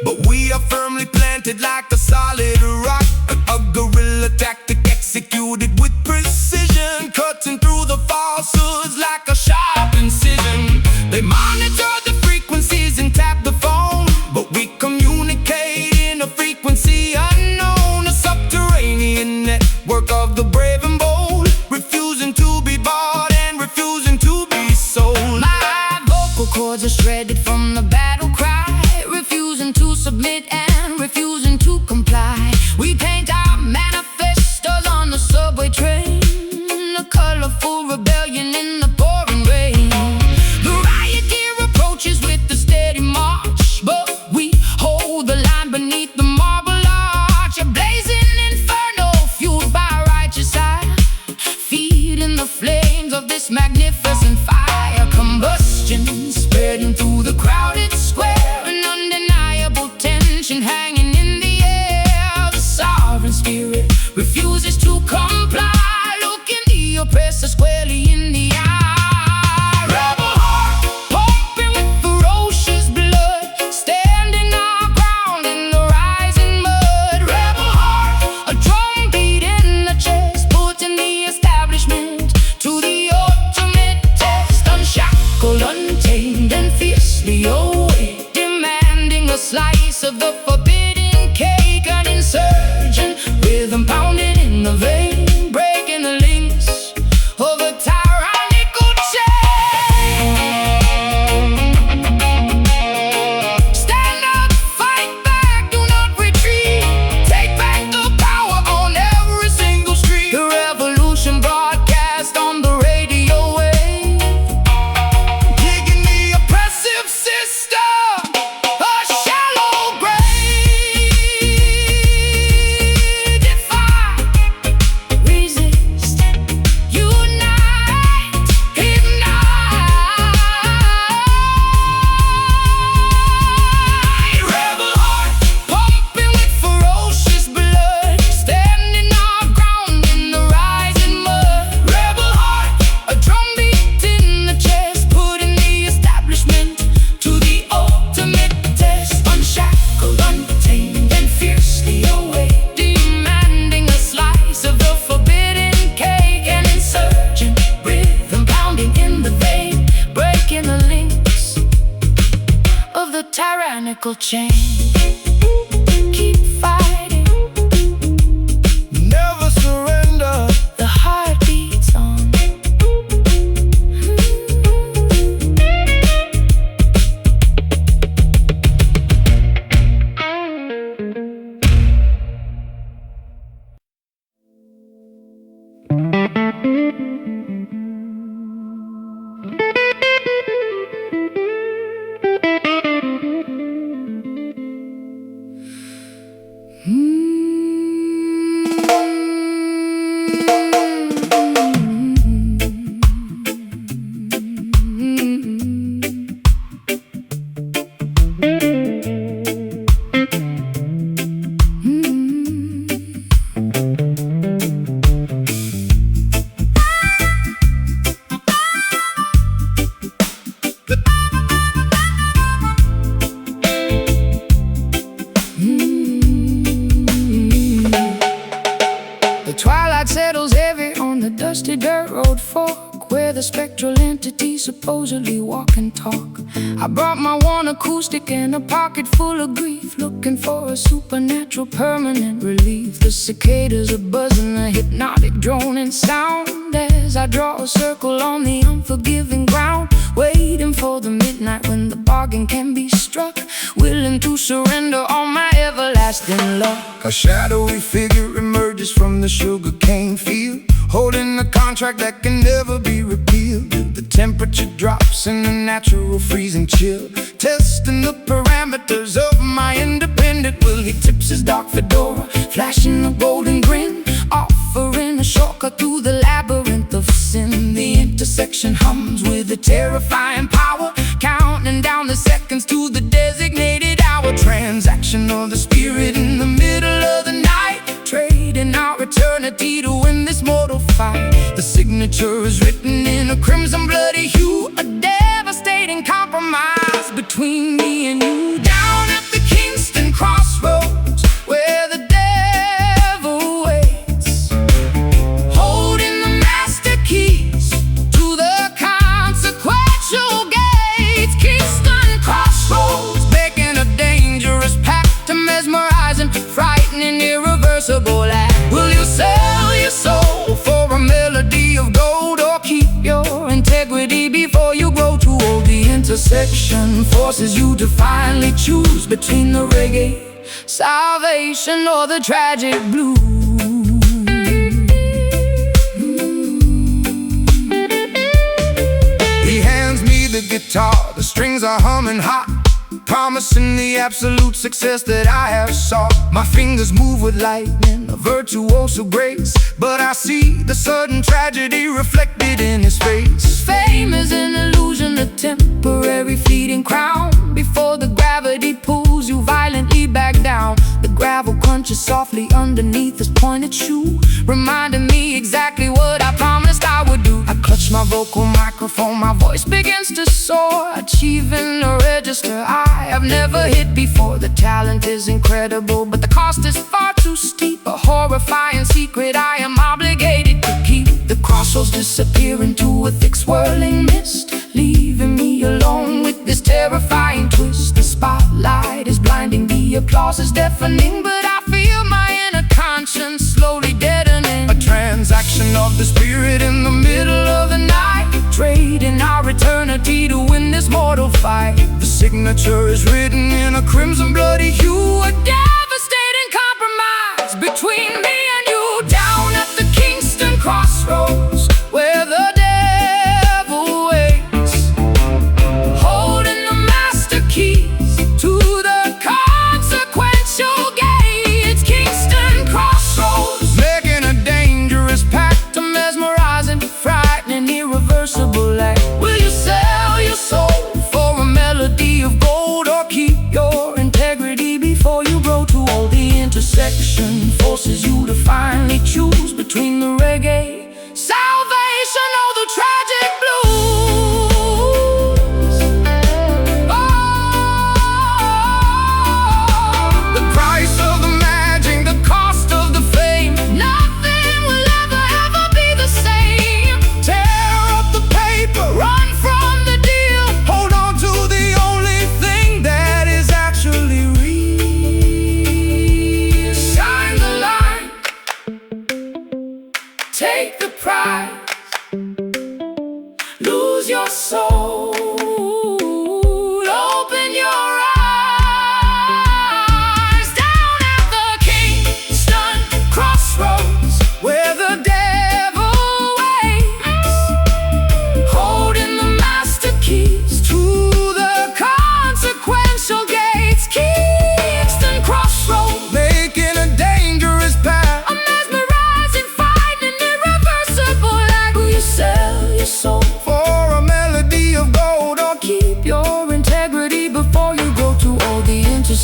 but we are firmly planted like a solid rock. A guerrilla tactic executed with precision, cutting through the falsehoods like a sharp incision. They monitor the frequencies and tap the phone, but we communicate in a frequency unknown. A subterranean network of the brave and bold, refusing to be bought and refusing to be sold. My vocal cords are shredded from the battle cry, refusing to submit and refusing to comply. We paint our manifestos on the subway train, a colorful rebellion in the pouring rain. The riot gear approaches with a steady march, but we hold the line beneath the marble arch. A blazing inferno fueled by righteous eye, feeding the flames of this magnificent fire. Combustion spreading through the crowded square, an undeniable tension hanging in the air. The sovereign spirit refuses to comply, looking the oppressor squarely in the eye. Rebel heart pumping with ferocious blood, standing our ground in the rising mud. Rebel heart, a drum beat in the chest, putting the establishment to the ultimate test. Unshackled, untamed, and fiercely awake, demanding a slice of the forbidden cake. An insurgent rhythm pounding in the vein, breaking the links of a tyrannical chain. Stand up, fight back, do not retreat. Take back the power on every single street. The revolution broadcast on the radio wave, digging the oppressive system a shallow grave. cycle change. Keep fighting, never surrender. the heart beats on. The twilight settles heavy on the dusty dirt road fork, where the spectral entities supposedly walk and talk. I brought my one acoustic and a pocket full of grief, looking for a supernatural permanent relief. The cicadas are buzzing, a hypnotic droning sound, as I draw a circle on the unforgiving ground, waiting for the midnight when the bargain can be struck, willing to surrender all my everlasting love. A shadowy figure emerges from the sugarcane field, holding a contract that can never be repealed. The temperature drops in a natural freezing chill, testing the parameters of my independent will. He tips his dark fedora, flashing a golden grin, offering a shortcut through the labyrinth of sin. The intersection hums with a terrifying power, counting down the seconds to the designated hour. Transaction of the spirit in the middle of the night, trading our eternity to win this mortal fight. The signature is written in a crimson bloody hue, a devastating compromise between me and you. Down at the Kingston crossroads, where the devil waits, holding the master keys to the consequential gates. Kingston crossroads, making a dangerous pact to mesmerize and frightening, irreversible act. Will you sell your soul for a melody of gold, or keep your integrity before you grow too old? The intersection forces you to finally choose between the reggae salvation or the tragic blues. He hands me the guitar, the strings are humming hot, promising the absolute success that I have sought. My fingers move with lightning, a virtuoso grace, but I see the sudden tragedy reflected in his face. Fame is an illusion, a temporary fleeting crown, before the gravity pulls you violently back down. The gravel crunches softly underneath his pointed shoe, reminding me exactly what I promised I would do. I clutch my vocal microphone, my voice begins to soar, achieving a register I have never hit before. The talent is incredible, but the cost is far too steep, a horrifying secret I am obligated to keep. The crossroads disappear into a thick swirling mist, leaving me alone with this terrifying twist. The spotlight is blinding, the applause is deafening, but I feel my inner conscience slowly deadening. A transaction of the spirit in the middle of the night, trading our eternity to win this mortal fight. The signature is written in a crimson bloody hue, a devastating compromise between me and you. Down at the Kingston crossroads, where the devil waits, holding the master keys to the consequential gates. Kingston crossroads, making a dangerous pact to mesmerize and frightening, irreversible act. Will you sell your soul for a melody of gold, or keep your integrity before you grow too old? The intersection forces you to find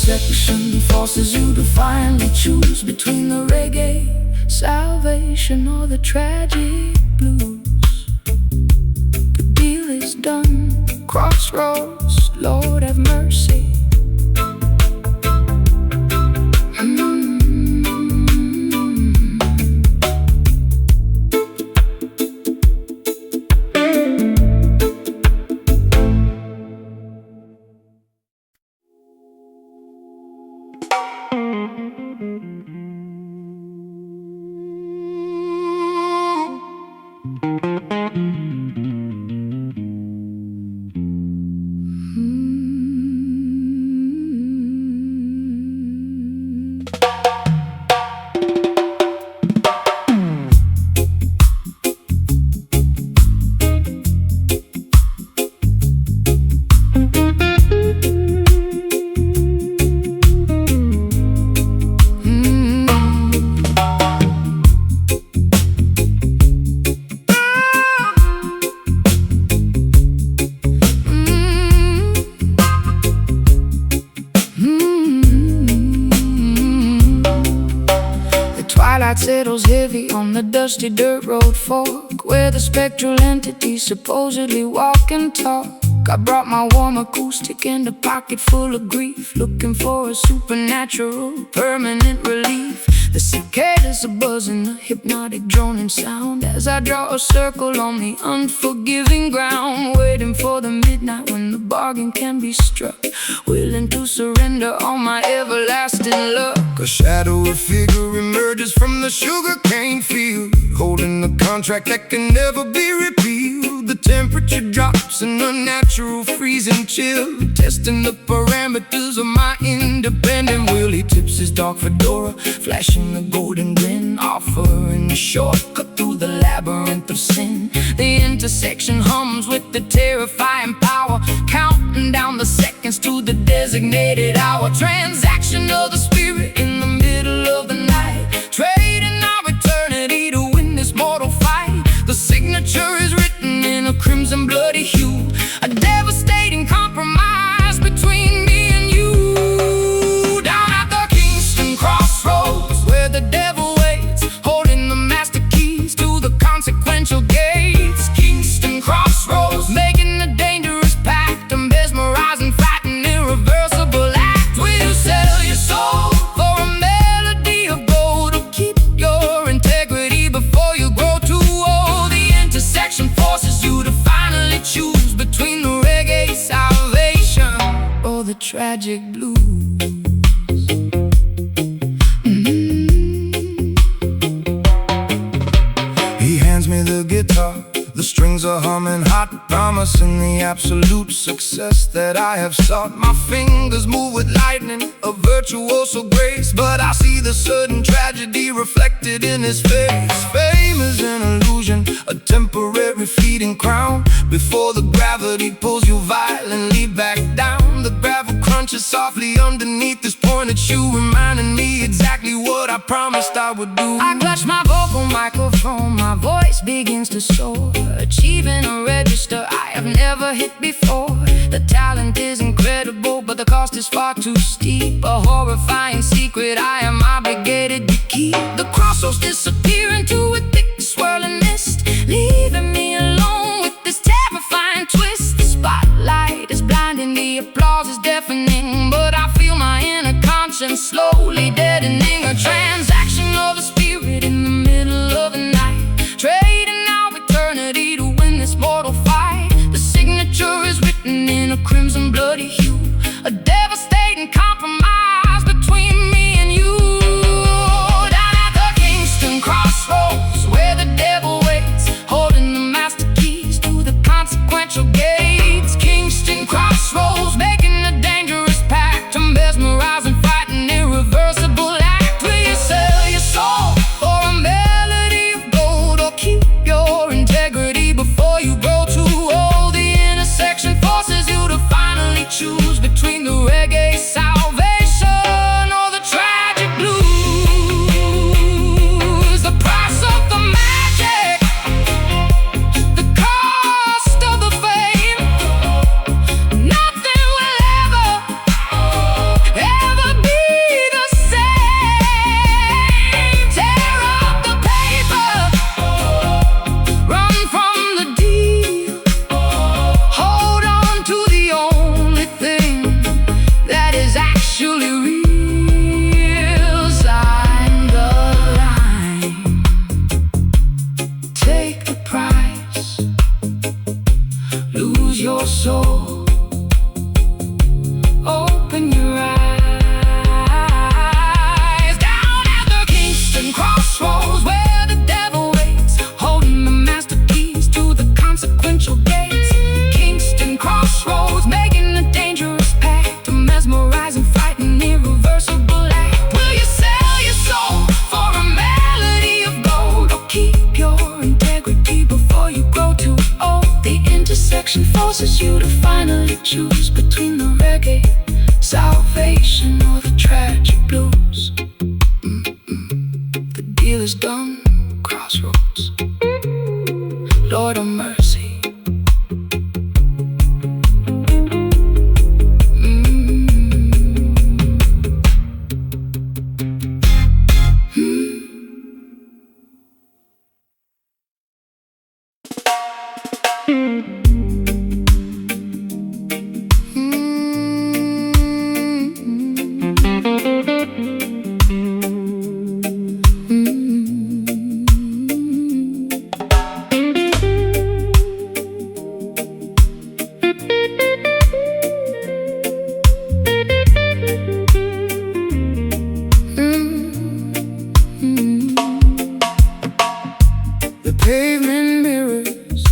intersection forces you to finally choose between the reggae salvation or the tragic blues. The deal is done, crossroads, Lord have mercy. Settles heavy on the dusty dirt road fork, where the spectral entities supposedly walk and talk. I brought my warm acoustic and a pocket full of grief, looking for a supernatural, permanent relief. The cicadas are buzzing, a hypnotic droning sound, as I draw a circle on the unforgiving ground, waiting for the midnight when the bargain can be struck, willing to surrender all my everlasting luck. A shadowy figure emerges from the sugarcane field, holding the contract that can never be repealed. The temperature drops, an unnatural freezing chill, testing the parameters of my independent will. He tips his dark fedora, flashing the golden grin, offering a shortcut through the labyrinth of sin. The intersection hums with the terrifying power, counting down the seconds to the designated hour. Transaction of the spirit in the middle of the night, trading our eternity to win this mortal fight. The signature is written in a crimson bloody hue, a devastating compromise between me and you. Down at the Kingston crossroads, where the devil waits, holding the master keys to the consequential gates. Kingston crossroads, making a dangerous pact, a mesmerizing, frightened, irreversible act. Will you sell your soul for a melody of gold, or keep your integrity before you grow too old? The intersection forces you to finally choose between the reggae salvation or the tragic blues. He hands me the guitar, the strings are humming hot, promising the absolute success that I have sought. My fingers move with lightning, a virtuoso grace, but I see the sudden tragedy reflected in his face. Fame is an illusion, a temporary fleeting crown, before the gravity pulls you violently back down. The gravel crunches softly underneath this pointed shoe, reminding me exactly what I promised I would do. I clutch my vocal microphone, my voice begins to soar, achieving a register I have never hit before. The talent is incredible, but the cost is far too steep, a horrifying secret I am obligated to keep. The crossroads disappear into a thick swirling mist, leaving me alone with this terrifying twist. The spotlight is blinding, the applause is deafening, but I feel my inner conscience slowly deadening. A transaction of the spirit in the middle of the night, trading our eternity to win this mortal fight. The signature is written in a crimson bloody hue, a devastating compromise between me and you. Down at the Kingston crossroads, where the devil waits, holding the master keys to the consequential gates. Kingston crossroads, making a dangerous pact, a mesmerizing, fighting, irreversible act. Will you sell your soul for a melody of gold, or keep your integrity before you grow too old? The intersection forces you to finally choose between the red force you to finally choose between the reggae salvation or the tragic blues. The deal is done, crossroads. Lord of mercy. Pavement mirrors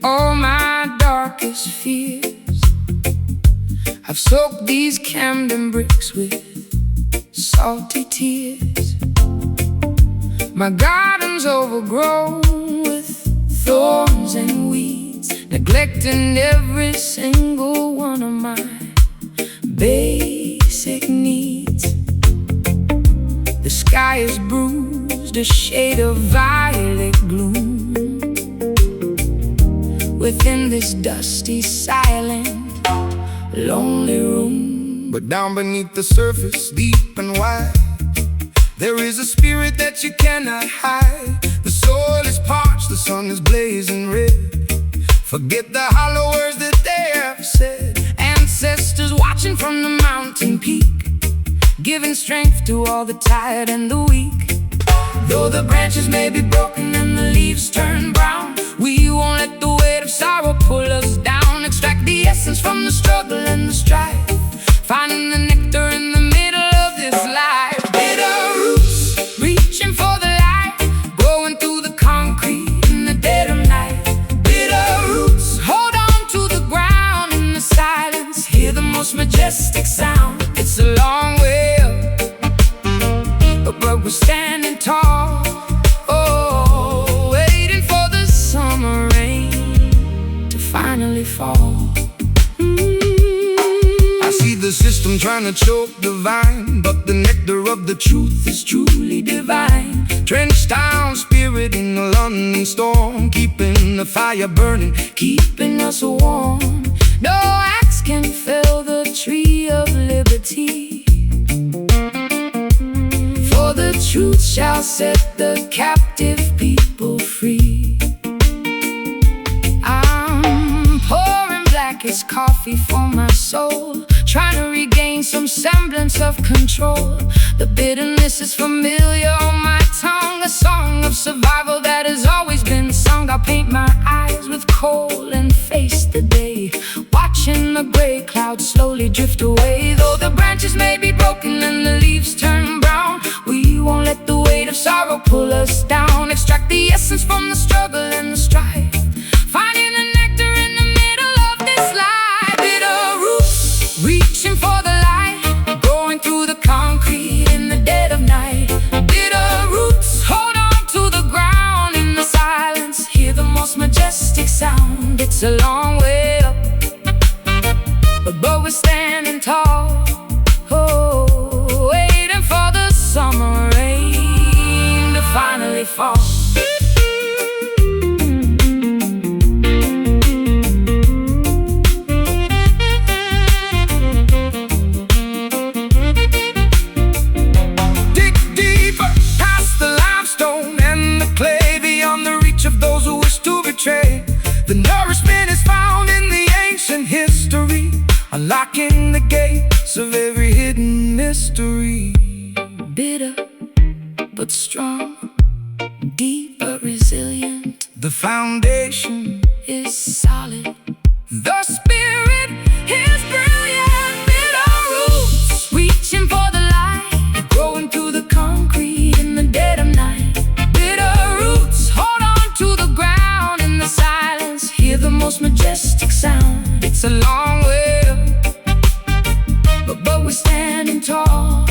all my darkest fears. I've soaked these Camden bricks with salty tears. My garden's overgrown with thorns and weeds, neglecting every single one of my basic needs. The sky is bruised, a shade of violet gloom. Within this dusty, silent, lonely room. But down beneath the surface, deep and wide, there is a spirit that you cannot hide. The soil is parched, the sun is blazing red. Forget the hollow words that they have said. Ancestors watching from the mountain peak, giving strength to all the tired and the weak. Though the branches may be broken and the leaves turn brown, we won't let the weight of sorrow pull us down. Extract the essence from the struggle and the strife, finding the nectar in the middle of this life. Bitter roots, reaching for the light, growing through the concrete in the dead of night. Bitter roots, hold on to the ground in the silence, hear the most majestic sound. It's a long way up, but we're standing tall. Oh, waiting for the summer rain to finally fall. I see the system trying to choke the vine, but the nectar of the truth is truly divine. Drenched down spirit in the London storm, keeping the fire burning, keeping us warm. No axe can fell the tree of liberty, for the truth shall set the captive people free. I'm pouring blackest coffee for my soul, trying to regain some semblance of control. The bitterness is familiar on my tongue, a song of survival that has always been sung. I'll paint my eyes with coal and face the day, watching the gray clouds slowly drift away. Though the branches may be broken and the leaves turn brown, we won't let the weight of sorrow pull us down. Extract the essence from the struggle and the strife, finding the nectar in the middle of this life. Bitter roots, reaching for the light, growing through the concrete in the dead of night. Bitter roots, hold on to the ground in the silence, hear the most majestic sound. It's a long way up, but we're standing tall. Oh, waiting for the summer rain to finally fall. Dig deeper past the limestone and the clay, beyond the reach of those who wish to betray. The nourishment is found in the ancient history, unlocking the gates of every hidden mystery. Bitter but strong, deep but resilient, the foundation is solid, the spirit is brilliant. Bitter roots, reaching for the light, growing through the concrete in the dead of night. Bitter roots, hold on to the ground in the silence, hear the most majestic sound. It's a long way up, but we're standing tall.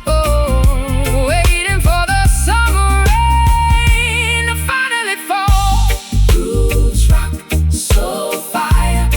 Oh, waiting for the summer rain to finally fall. Roots rock, soulfire,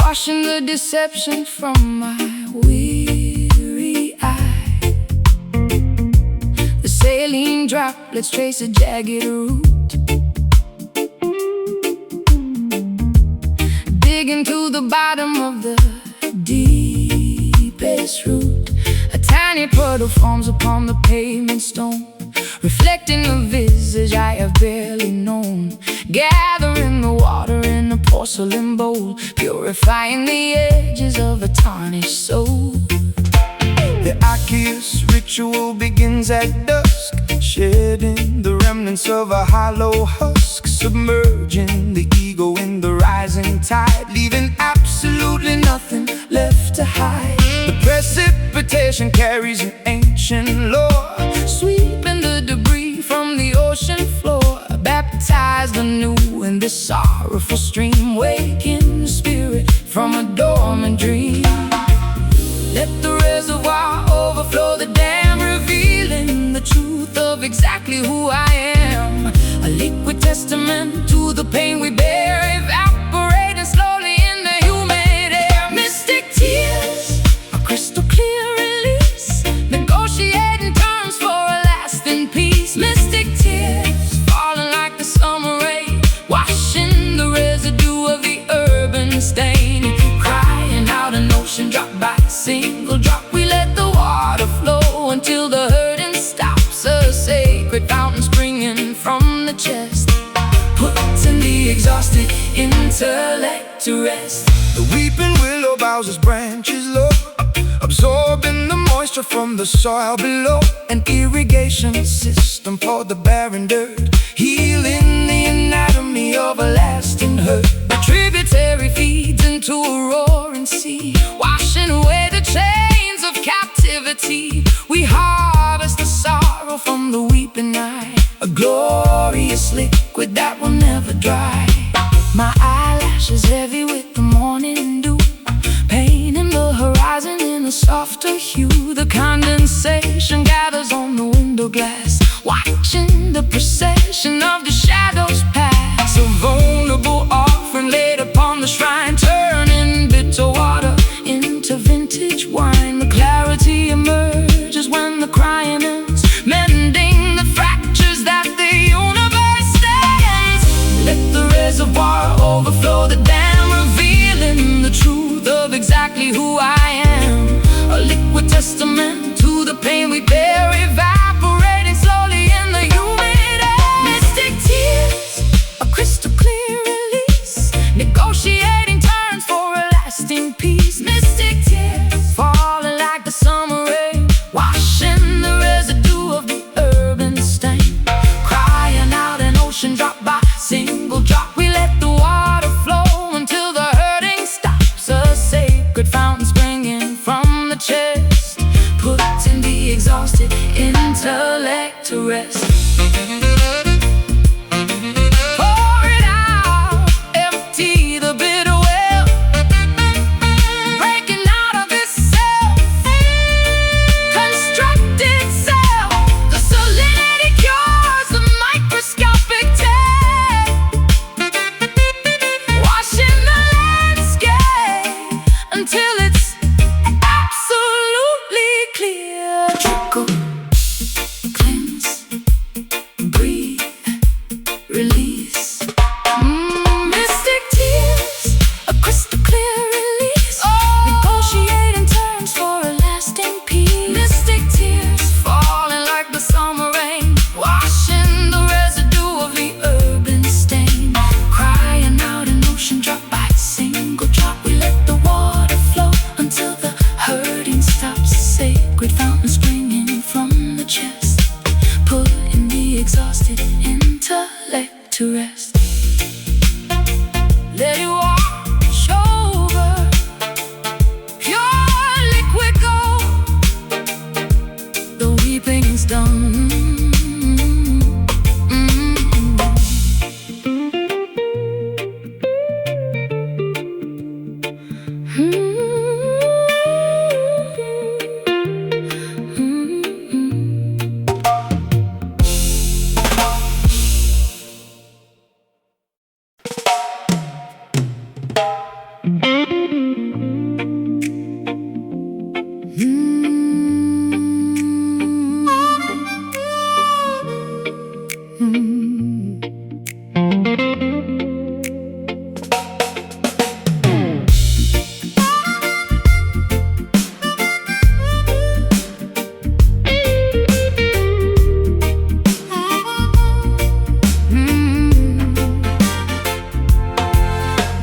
washing the deception from my weary eye. The saline droplets trace a jagged route, digging to the bottom of the deepest root. A tiny puddle forms upon the pavement stone, reflecting the visage I have barely known. Gathering the water in a porcelain bowl, purifying the edges of a tarnished soul. The Aqueous ritual begins at dusk, shedding the remnants of a hollow husk, submerging the ego in the rising tide, leaving absolutely nothing left to hide. The precipitation carries an ancient lore, Sweeping the debris from the ocean floor, baptized anew in this sorrowful stream, waking the spirit from a dormant dream. Let the reservoir overflow the dam, revealing the truth of exactly who I am. A liquid testament to the pain we bear, evaporating slowly in the humid air. Mystic tears, a crystal clear release, negotiating terms for a lasting peace. Mystic tears, falling like the summer rain, washing the residue of the urban stain. Crying out an ocean drop by single drop, we let the water flow until the hurting stops. A sacred fountain springing from the chest, putting the exhausted intellect to rest. the weeping willow bows its branches low, absorbing the moisture from the soil below. An irrigation system poured the barren dirt, healing the anatomy of a lasting hurt. The tributary feeds into a roaring sea, washing away the chains of captivity. We harvest the sorrow from the weeping eye, a glorious liquid that will never dry. My eyelashes heavy with the morning dew, painting the horizon in a softer hue. The condensation gathers on the window glass, watching the procession of the shadows pass. A vulnerable offering laid upon the shrine, turning bitter water into vintage wine. The clarity emerges when the crying ends, mending the fractures that the universe stands. Let the reservoir overflow the dam, revealing the truth of exactly who I am. A liquid testament to the pain we bear, evaporating slowly in the humid air. Mystic tears, a crystal clear release, negotiating terms for a lasting peace. Mystic tears, falling like the summer rain, washing the residue of the urban stain. Crying out an ocean drop by single drop, we let the water flow until the hurting stops. A sacred fountain springing from the chest, putting the exhausted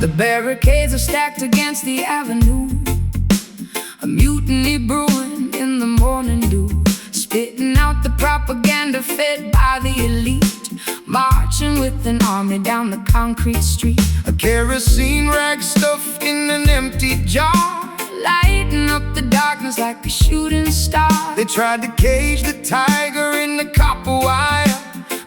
The barricades are stacked against the avenue, a mutiny brewing in the morning dew, spitting out the propaganda fed by the elite, marching with an army down the concrete street. A kerosene rag stuffed in an empty jar, lighting up the darkness like a shooting star. They tried to cage the tiger in the copper wire,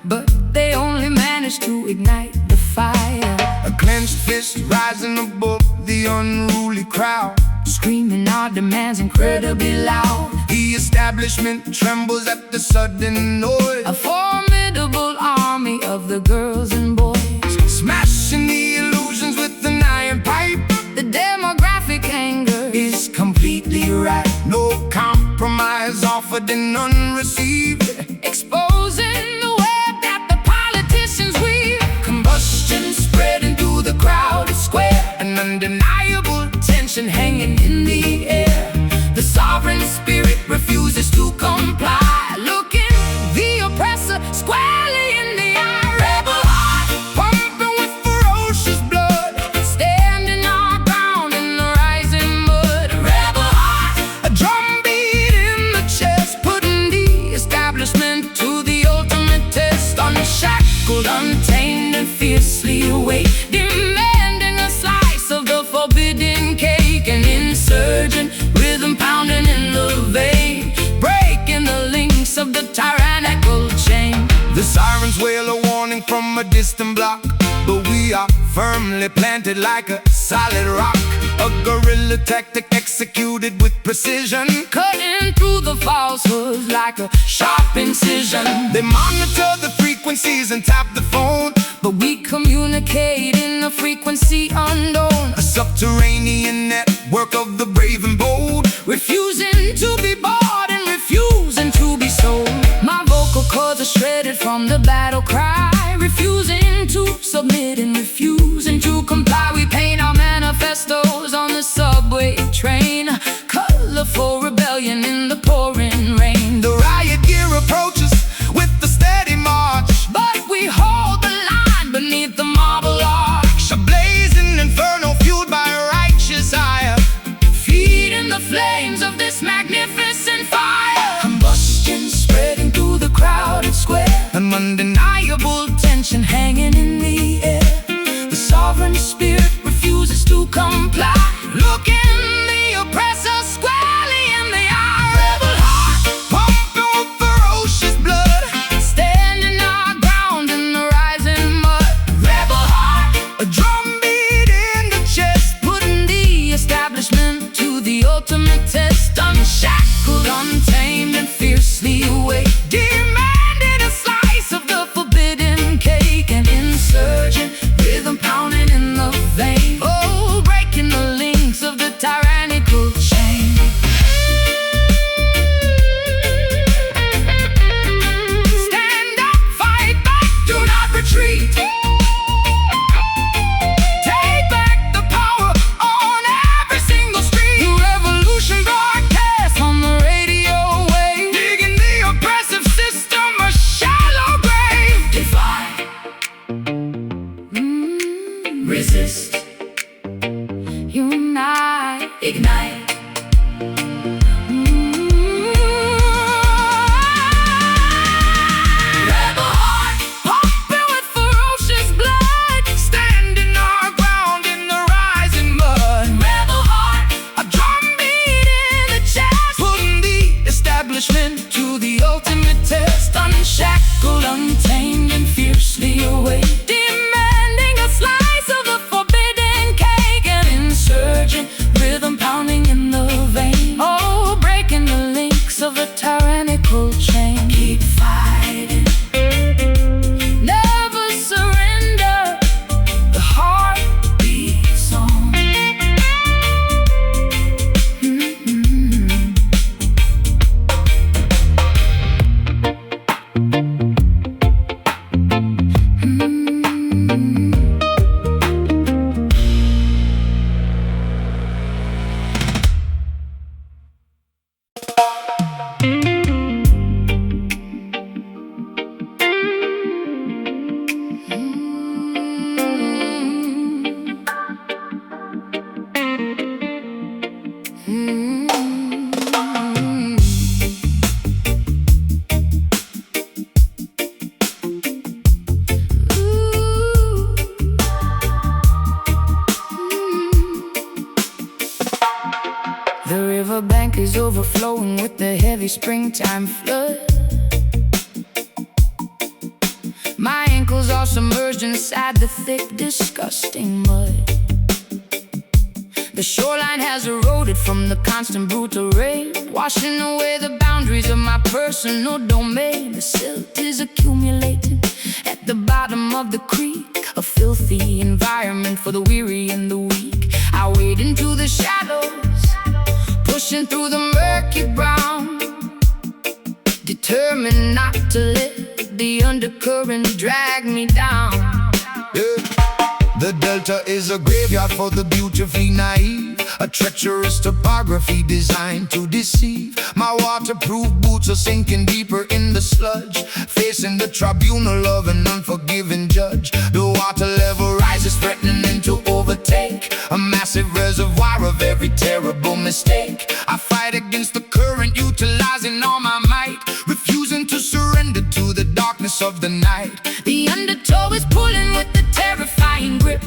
but they only managed to ignite the fire. A clenched fist rising above the unruly crowd, screaming our demands incredibly loud. The establishment trembles at the sudden noise. A formidable army of the girls and boys, smashing the illusions with an iron pipe. The demographic anger is completely right. No compromise offered and none received, exposing the web that the politicians weave. Combustion spreading through the crowded square, an undeniable tension hanging in the air. The sovereign spirit refuses to comply, looking the oppressor squarely in the eye. Rebel heart pumping with ferocious blood, standing our ground in the rising mud. Rebel heart, a drumbeat in the chest, putting the establishment to the ultimate test. Unshackled, untamed, and fiercely awake, demanding a slice of the forbidden cake. An insurgent rhythm pounding in the vein, breaking the links of the tyrannical chain. The sirens wail a warning from a distant block, but we are firmly planted like a solid rock. A guerrilla tactic executed with precision, cutting through the falsehoods like a sharp incision. They monitor the frequencies and tap the phone, but we communicate in a frequency unknown. A subterranean network of the brave and bold, refusing to be bought and refusing to be sold. My vocal cords are shredded from the battle cry, refusing to submit and refusing to comply. We paint our manifestos on the subway train, colorful rebellion in the pouring rain. The riot gear approaches with the steady march, but we hold the line beneath the marble arch. A blazing inferno fueled by righteous ire, feeding the flames of this magnificent fire. Combustion spreading through the crowded square, an undeniable tension hanging in the air. The sovereign spirit refuses to comply, looking the oppressor squarely in the eye. Rebel heart pumping with ferocious blood, standing our ground in the rising mud. Rebel heart, a drumbeat in the chest, putting the establishment to the ultimate test. Unshackled, untamed, and fiercely awake, demanding a slice of the forbidden cake. An insurgent rhythm pounding in the vein, oh, breaking the links of the tyrannical chain. Stand up, fight back, do not retreat. Take back the power on every single street. The revolution broadcast on the radio wave, digging the oppressive system a shallow grave. Defy, resist, unite, ignite. Rebel heart Pumping with ferocious blood, standing our ground in the rising mud. rebel heart, A drumbeat in the chest, putting the establishment to the ultimate test. Unshackled, untamed, and fiercely awake, demanding a slice of the forbidden cake. An insurgent rhythm pounding is overflowing with the heavy springtime flood. My ankles are submerged inside the thick, disgusting mud. The shoreline has eroded from the constant brutal rain, washing away the boundaries of my personal domain. The silt is accumulating at the bottom of the creek, a filthy environment for the weary and the weak. I wade into the shadows, pushing through the murky brown, determined not to let the undercurrent drag me down. The Delta is a graveyard for the beautifully naive, a treacherous topography designed to deceive. My waterproof boots are sinking deeper in the sludge, facing the tribunal of an unforgiving judge. The water level rises, threatening to overtake a massive reservoir of every terrible mistake. I fight against the current, utilizing all my might, refusing to surrender to the darkness of the night. The undertow is pulling with the terrifying grip,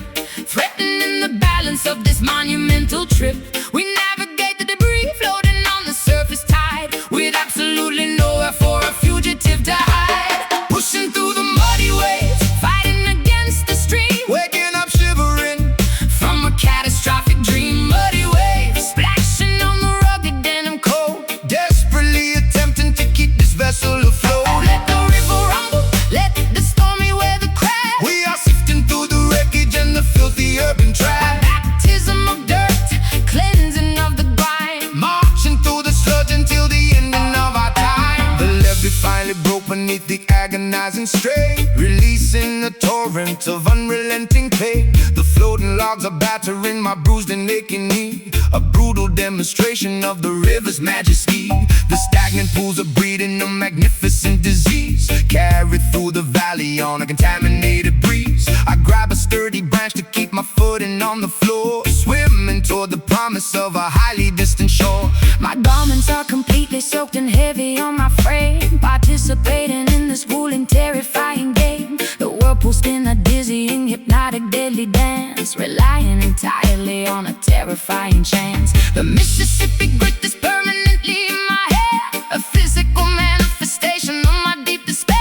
threatening the balance of this monumental trip. We navigate the debris floating on the surface tide, with absolutely nowhere for a fugitive to hide. Pushing through the muddy waves, fighting against the stream, Waking up shivering from a catastrophic dream. Muddy waves splashing on the rugged denim coat, desperately attempting to keep this vessel afloat. let the river rumble, let the stormy weather crash. We are sifting through the wreckage and the filthy urban trash, Baptism of dirt, cleansing of the grime, marching through the sludge until the ending of our time. The levee finally broke beneath the agonizing strain, releasing a torrent of unrelenting pain. The floating logs are battering my bruised and aching knee, a brutal demonstration of the river's majesty. The stagnant pools are breeding a magnificent disease, carried through the valley on a contaminated breeze. I grab a sturdy branch to keep my footing on the floor, swimming toward the promise of a highly distant shore. my garments are completely soaked and heavy on my frame, participating in this grueling, terrifying game. The whirlpool spin a dizzying, hypnotic, deadly dance, relying entirely on a terrifying chance. The Mississippi grit is permanently in my head, a physical manifestation of my deep despair.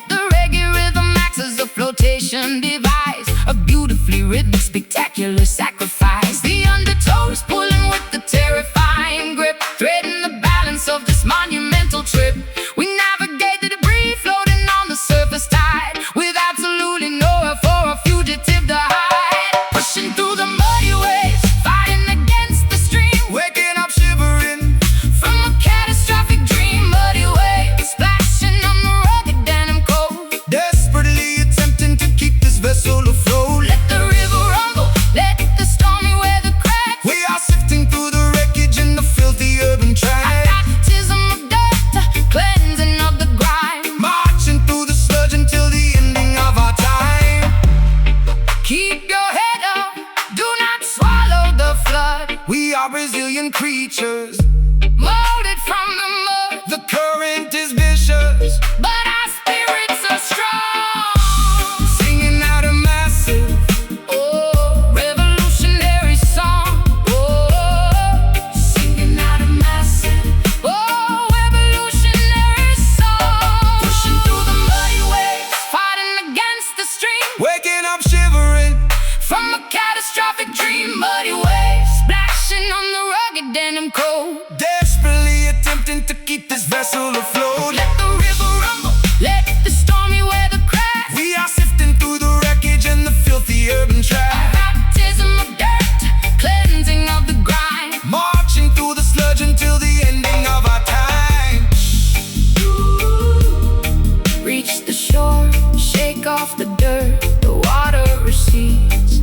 The reggae rhythm acts as a flotation device, a beautifully rhythmic, spectacular sacrifice. The undertow is pulling with the terrifying grip, threading the balance of this monumental trip. We navigate the debris floating on the surface tide, with absolutely nowhere for a fugitive to hide. Pushing through the muddy waves, fighting against the stream, Waking up shivering from a catastrophic dream. Muddy waves splashing on the rugged denim coat, desperately attempting to keep this vessel afloat. let the river rumble, let the stormy weather crash. We are sifting through the wreckage and the filthy urban trash, Baptism of dirt, cleansing of the grime, marching through the sludge until the ending of our time. keep your head up, do not swallow the flood. We are resilient creatures, Molded from the mud, the current is vicious, but our spirits are strong. singing out a massive Oh, revolutionary song. Oh, singing out a massive, oh, revolutionary song. Pushing through the muddy waves, fighting against the stream, waking up shivering from a catastrophic dream. Muddy waves splashing on the rugged denim coat, desperately attempting to keep this vessel afloat. let the river rumble, let the stormy weather crash. We are sifting through the wreckage and the filthy urban trash, Baptism of dirt, cleansing of the grime, marching through the sludge until the ending of our time. reach the shore, shake off the dirt, the water recedes.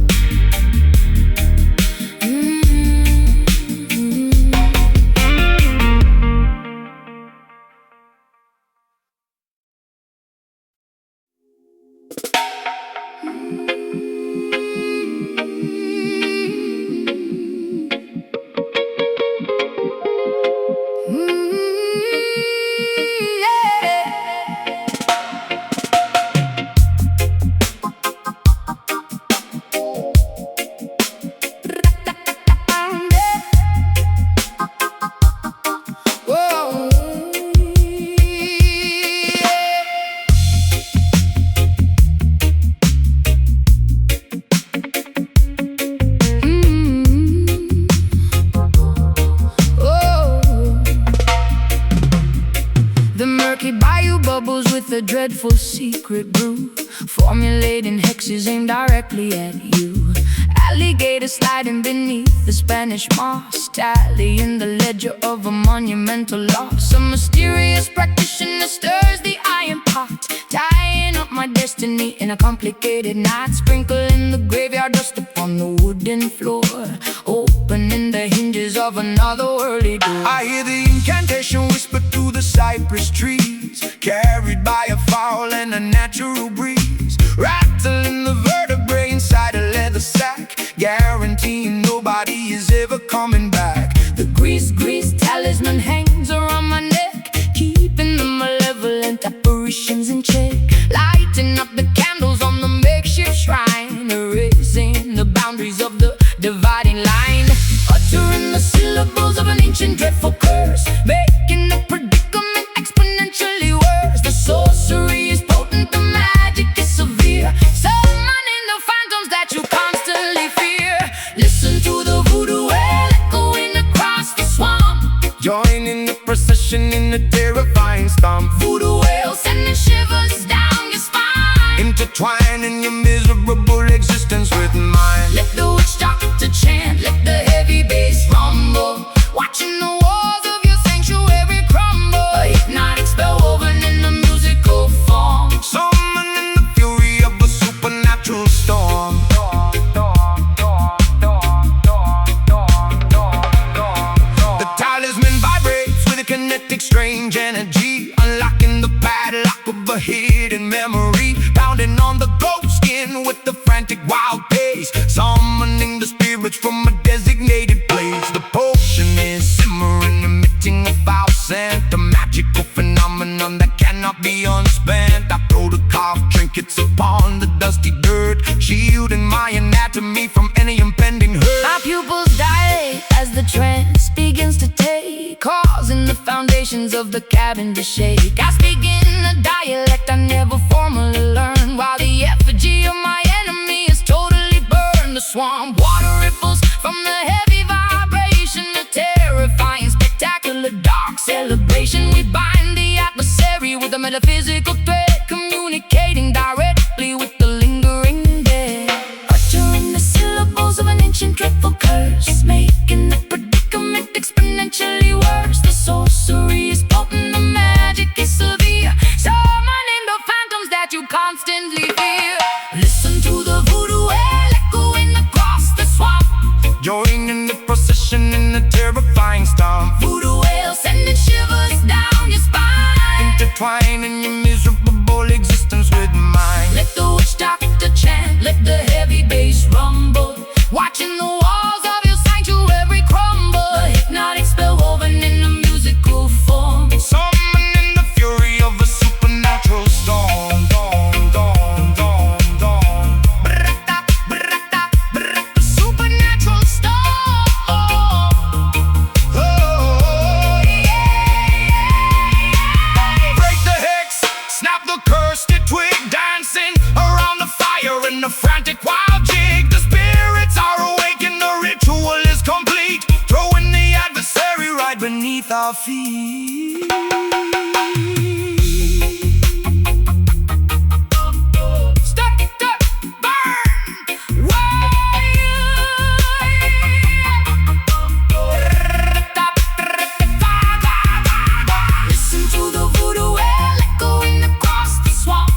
a dreadful secret brew, formulating hexes aimed directly at you. Alligator sliding beneath the Spanish moss, tallying the ledger of a monumental loss. A mysterious practitioner stirs the iron pot, tying up my destiny in a complicated knot. Sprinkling the graveyard dust upon the wooden floor, opening the hinges of another worldly door. I hear the incantation whisper through the cypress trees, carried by a foul and a natural breeze, rattling the vertebrae inside a leather sack, guaranteeing nobody is ever coming back. The grease talisman hangs around my neck, keeping the malevolent apparitions in check. Lighting up the candles on the makeshift shrine, erasing the boundaries of the dividing line. Uttering the syllables of an ancient dreadful curse, making the predicament exponentially worse. The sorcery is potent, the magic is severe, summoning the phantoms that you constantly fear. Listen to the voodoo wail echoing across the swamp, Join in the procession in the terrifying stomp. voodoo wail sending shivers down your spine, Intertwining your miserable existence with mine. let the witch doctor chant, let the heavy bass rumble, watching the walls of your sanctuary crumble. A hypnotic spell woven in the musical form, Summoning the fury of a supernatural storm. The talisman vibrates with a kinetic strange energy, unlocking the padlock of a hidden memory, pounding on the ghost skin with the frantic wild pace, summoning the spirits from a designated place. The potion is simmering, emitting a foul scent, a magical phenomenon that cannot be unspent. I throw the carved trinkets upon the dusty dirt, shielding my anatomy from any impending hurt. my pupils dilate as the trance begins to take, causing the foundations of the cabin to shake. I speak in a dialect I never formally learned, while the effigy of my enemy is totally burned. The swamp water ripples from the heavy vibration, a terrifying, spectacular, dark celebration. We bind the adversary with a metaphysical thread, communicating directly with the lingering dead. Uttering the syllables of an ancient dreadful curse, making the predicament exponentially worse. The sorcery is potent, the magic is severe, summoning the phantoms that you constantly fear. Listen to the voodoo wail echoing across the swamp, Join in the procession in the terrifying stomp. voodoo wail sending shivers down your spine. Intertwining your miserable existence with mine. Let the witch doctor chant, let the heavy bass rumble, watching the walls of your sanctuary crumble. A hypnotic spell woven in a musical form, Summoning the fury of a supernatural storm. Brata, brata, brata, supernatural storm. oh, yeah. Break the hex, snap the cursed twig, dancing around the fire in a frantic wild jig. The spirits are awake and the ritual is complete, throwing the adversary right beneath our feet. Step, step, burn. Listen to the voodoo wail echoing across the swamp,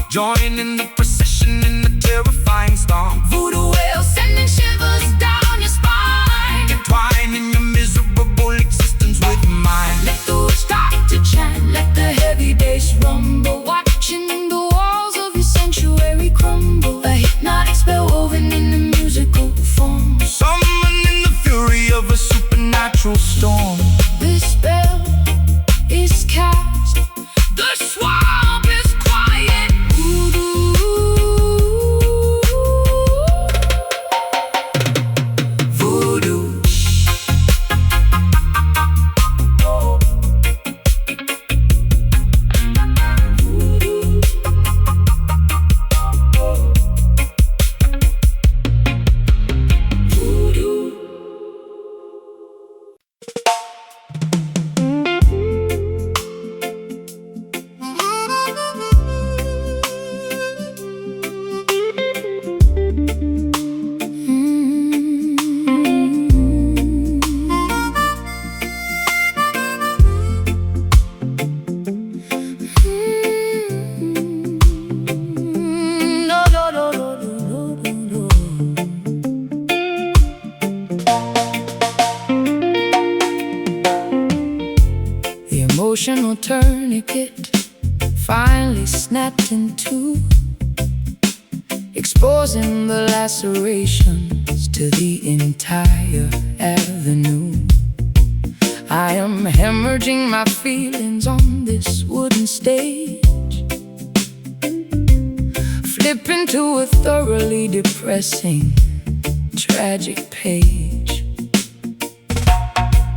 Join in the procession in the terrifying storm. voodoo wail sending shivers down your spine. Entwining your miserable existence with mine. Let the witch doctor chant, let the heavy bass rumble, watching the walls of your sanctuary crumble. A hypnotic spell woven in the musical form, Summoning the fury of a supernatural storm. this spell is cast, the swamp is quiet. Voodoo tourniquet finally snapped in two, exposing the lacerations to the entire avenue. I am hemorrhaging my feelings on this wooden stage, flipping to a thoroughly depressing, tragic page.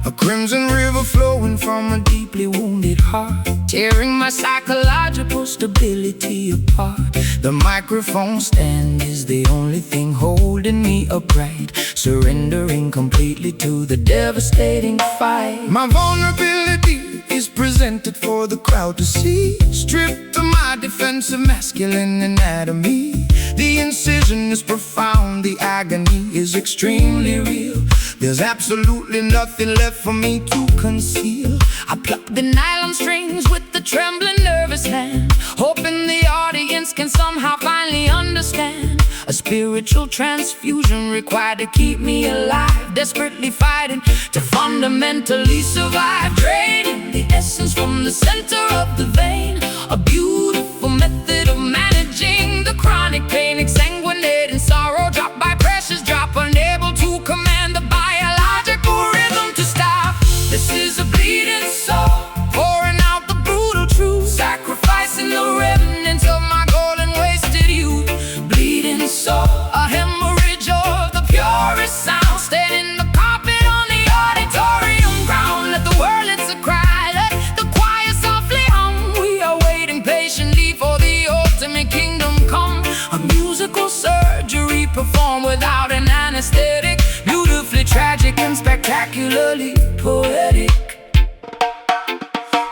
A crimson river flowing from a deeply wounded heart, tearing my psychological stability apart. The microphone stand is the only thing holding me upright, surrendering completely to the devastating fight. My vulnerability is presented for the crowd to see, stripped of my defensive masculine anatomy. The incision is profound, the agony is extremely real. There's absolutely nothing left for me to conceal. I pluck the nylon strings with the trembling, nervous hand, hoping the audience can somehow finally understand. A spiritual transfusion required to keep me alive, desperately fighting to fundamentally survive. Draining the essence from the center of the vein, a beautiful method of managing the chronic pain, exsanguinating sorrow, drop by precious drop, unable to command the biological rhythm to stop. This is a bleeding soul, pouring out the brutal truth, sacrificing the remnants of my golden wasted youth. Bleeding soul, a hemorrhage of the purest sound, staining the carpet on the auditorium ground. Let the world, it's a cry, let the choir softly hum. We are waiting patiently for the ultimate kingdom come. A musical surgery performed without an anesthetic, beautifully tragic and spectacularly poetic.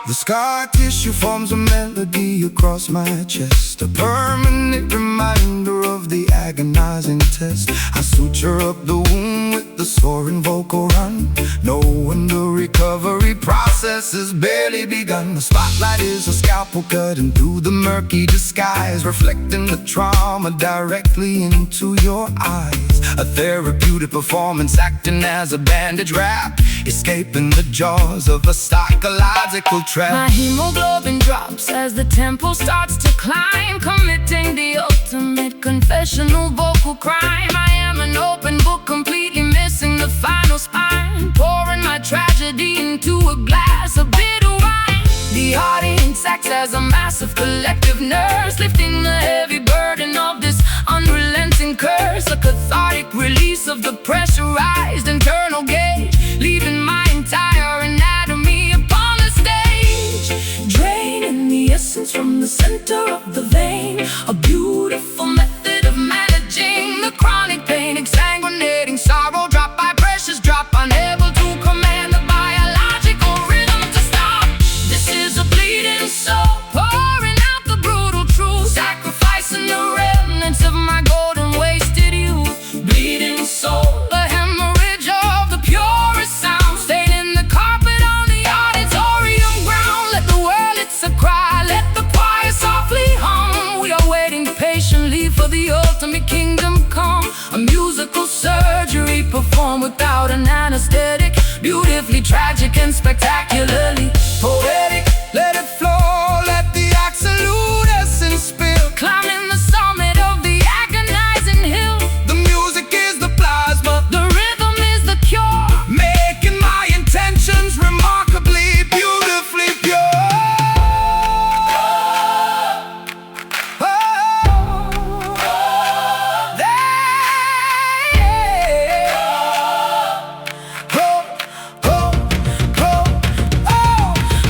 The scar tissue forms a melody across my chest, a permanent reminder of the agonizing test. I suture up the wound with the soaring vocal run, knowing the recovery process has barely begun. The spotlight is a scalpel cutting through the murky disguise, reflecting the trauma directly into your eyes. A therapeutic performance acting as a bandage wrap, escaping the jaws of a psychological trap. My hemoglobin drops as the tempo starts to climb, committing the ultimate confessional vocal crime. I am an open book, completely missing the final spine, pouring my tragedy into a glass of bitter wine. The audience acts as a massive collective nurse, lifting the heavy burden of this unrelenting curse. A cathartic release of the pressurized internal gauge, leaving my entire anatomy upon the stage. Draining the essence from the center of the vein, a beautiful method of managing the chronic pain, exsanguinating sorrow, drop by precious drop, unable to command the biological rhythm to stop. This is a bleeding soul, pouring out the brutal truth, sacrificing the remnants of my golden wasted youth. Bleeding soul, a hemorrhage of the purest sound, staining the carpet on the auditorium ground. Let the world, it's a cry, let the choir softly hum. We are waiting patiently for the ultimate kingdom come. A musical surgery performed without an anesthetic, beautifully tragic and spectacularly poetic. Let it flow, let the absolute essence spill, Climbing the summit of the agonizing hill. the music is the plasma, The rhythm is the cure, making my intentions remarkably, beautifully pure.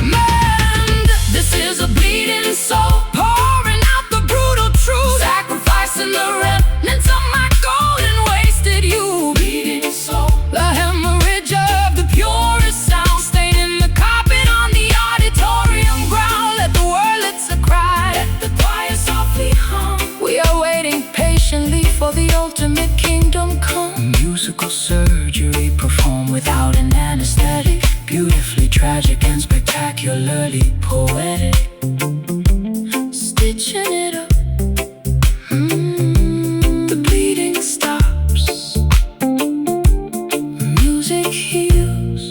man. This is a bleeding soul, pouring out the brutal truth, sacrificing the remnants of my golden wasted youth. Bleeding soul, the hemorrhage of the purest sound, staining the carpet on the auditorium ground. Let the world, it's a cry, let the choir softly hum. We are waiting patiently for the ultimate kingdom come. Musical surgery performed without an anesthetic, beautifully tragic and spectacularly poetic. Stitching it up, the bleeding stops, music heals.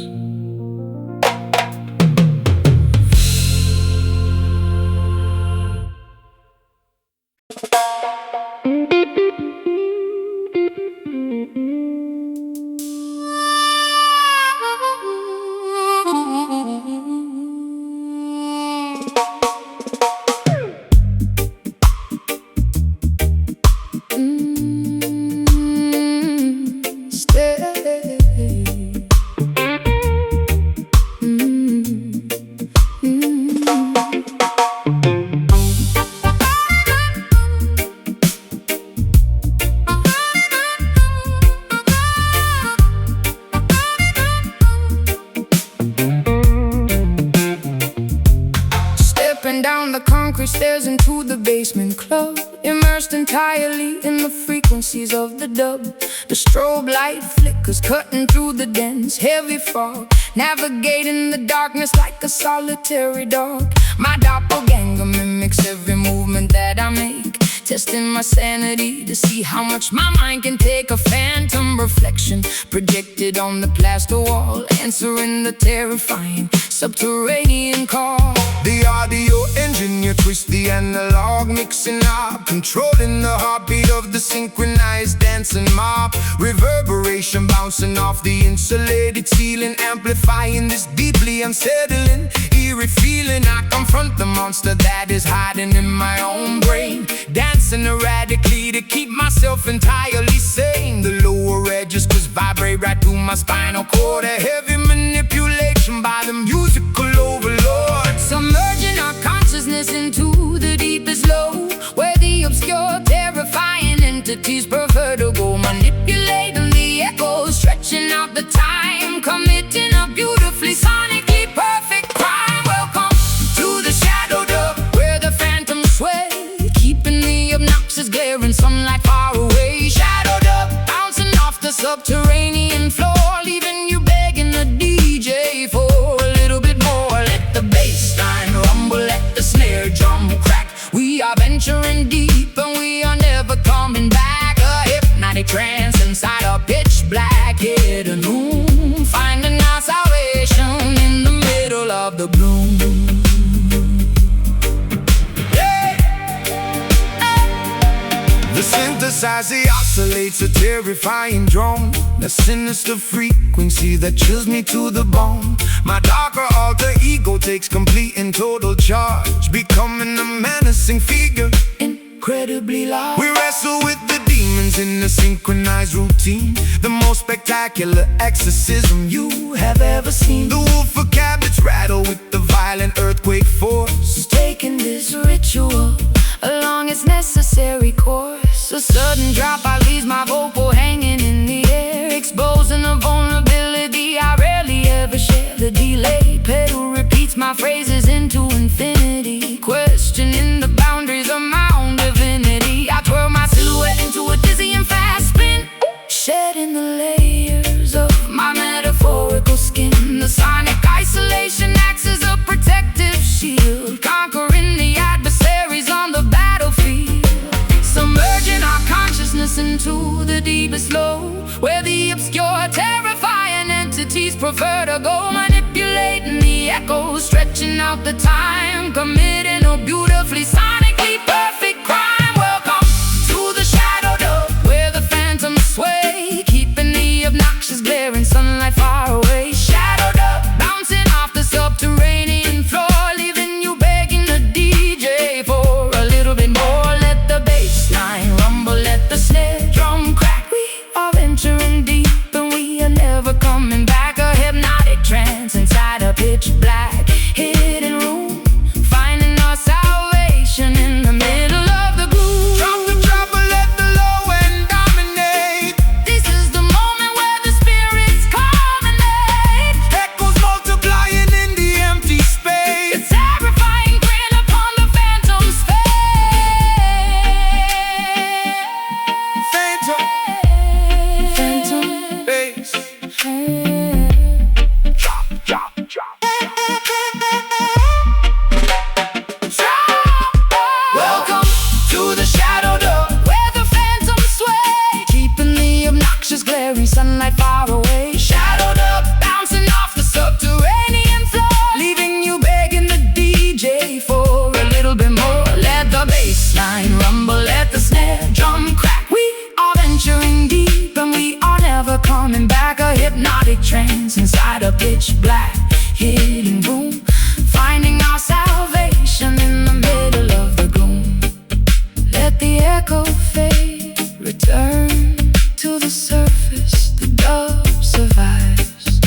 awkward stares into the basement club, immersed entirely in the frequencies of the dub. The strobe light flickers, cutting through the dense, heavy fog, navigating the darkness like a solitary dog. My doppelganger mimics every movement that I make, testing my sanity to see how much my mind can take. A phantom reflection projected on the plaster wall, answering the terrifying subterranean call. The audio engineer twists the analog, mixing up, controlling the heartbeat of the synchronized dancing mob. Reverberation bouncing off the insulated ceiling, amplifying this deeply unsettling, eerie feeling. I confront the monster that is hiding in my own brain, dancing erratically to keep myself entirely sane. The lower edges just vibrate right through my spinal cord, a heavy manipulation by the musical overlord. Submerging our consciousness into the deepest low, where the obscure, terrifying entities prefer to go, manipulating the echoes, stretching out the time, committing a beautifully sonically perfect crime. Welcome to the shadow dub, where the phantoms sway, keeping the obnoxious glaring sunlight far away. Shadow dub, bouncing off the subterranean floor, leaving you begging the DJ for a little bit more. Let the bass line rumble, let the snare drum crack. We are venturing deep and we are never coming back. A hypnotic trance inside a pitch black hidden room, finding our salvation in the middle of the gloom. The synthesizer oscillates a terrifying drone, a sinister frequency that chills me to the bone. My darker alter ego takes complete and total charge, becoming a menacing figure, incredibly large. We wrestle with the demons in a synchronized routine, the most spectacular exorcism you have ever seen. The woofer cabinets rattle with the violent earthquake force, taking this ritual along its necessary course. A sudden dropout leaves my vocal hanging in the air, exposing a vulnerability I rarely ever share. The delay pedal repeats my phrases into infinity, questioning the boundaries of my own divinity. I twirl my silhouette into a dizzying fast spin, shedding the layers of my metaphorical skin. The sonic isolation acts as a protective shield, conquering the adversaries on the battlefield. Submerging our consciousness into the deepest low, where the obscure, terrifying entities prefer to go, manipulating the echoes, stretching out the time, committing a beautifully sonically perfect crime. Welcome to the shadow dub, where the phantoms sway, keeping the obnoxious glaring sunlight far away. Shadow dub, bouncing off the subterranean floor, leaving you begging the DJ for a little bit more. Let the bass line rumble, let the snare drum crack. We are venturing deep and we are never coming back. A hypnotic trance inside a pitch black hidden room, finding our salvation in the middle of the gloom. drop the trouble, let the low end dominate. This is the moment where the spirits culminate. Echoes multiplying in the empty The space. terrifying grin upon the phantom's face. Phantom bass. Drop, drop. Welcome to the shadow dub, where the phantoms sway, keeping the obnoxious glaring sunlight far away. Shadow dub, bouncing off the subterranean floor, leaving you begging the DJ for a little bit more. Let the bass line rumble, let the snare drum crack. We are venturing deep and we are never coming back. A hypnotic trance inside a pitch black hidden room, finding our salvation in the middle of the gloom. Let the echo fade, return to the surface, the dove survives.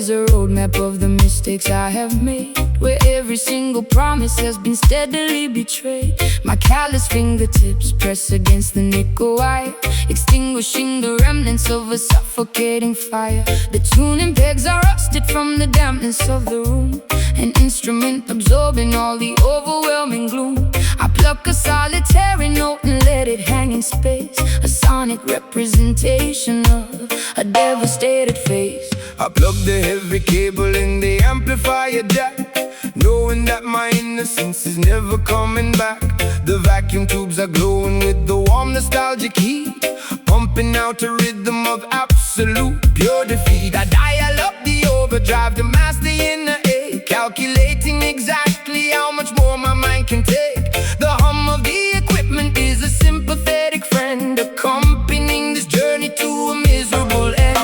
is a roadmap of the mistakes I have made, where every single promise has been steadily betrayed. My callous fingertips press against the nickel wire, extinguishing the remnants of a suffocating fire. The tuning pegs are rusted from the dampness of the room, an instrument absorbing all the overwhelming gloom. I pluck a solitary note and let it hang in space, a sonic representation of a devastated face. I plug the heavy cable in the amplifier jack, knowing that my innocence is never coming back. The vacuum tubes are glowing with the warm nostalgic heat, pumping out a rhythm of absolute pure defeat. I dial up the overdrive to mask the inner ache, calculating exactly how much more my mind can take. The hum of the equipment is a sympathetic friend, accompanying this journey to a miserable end.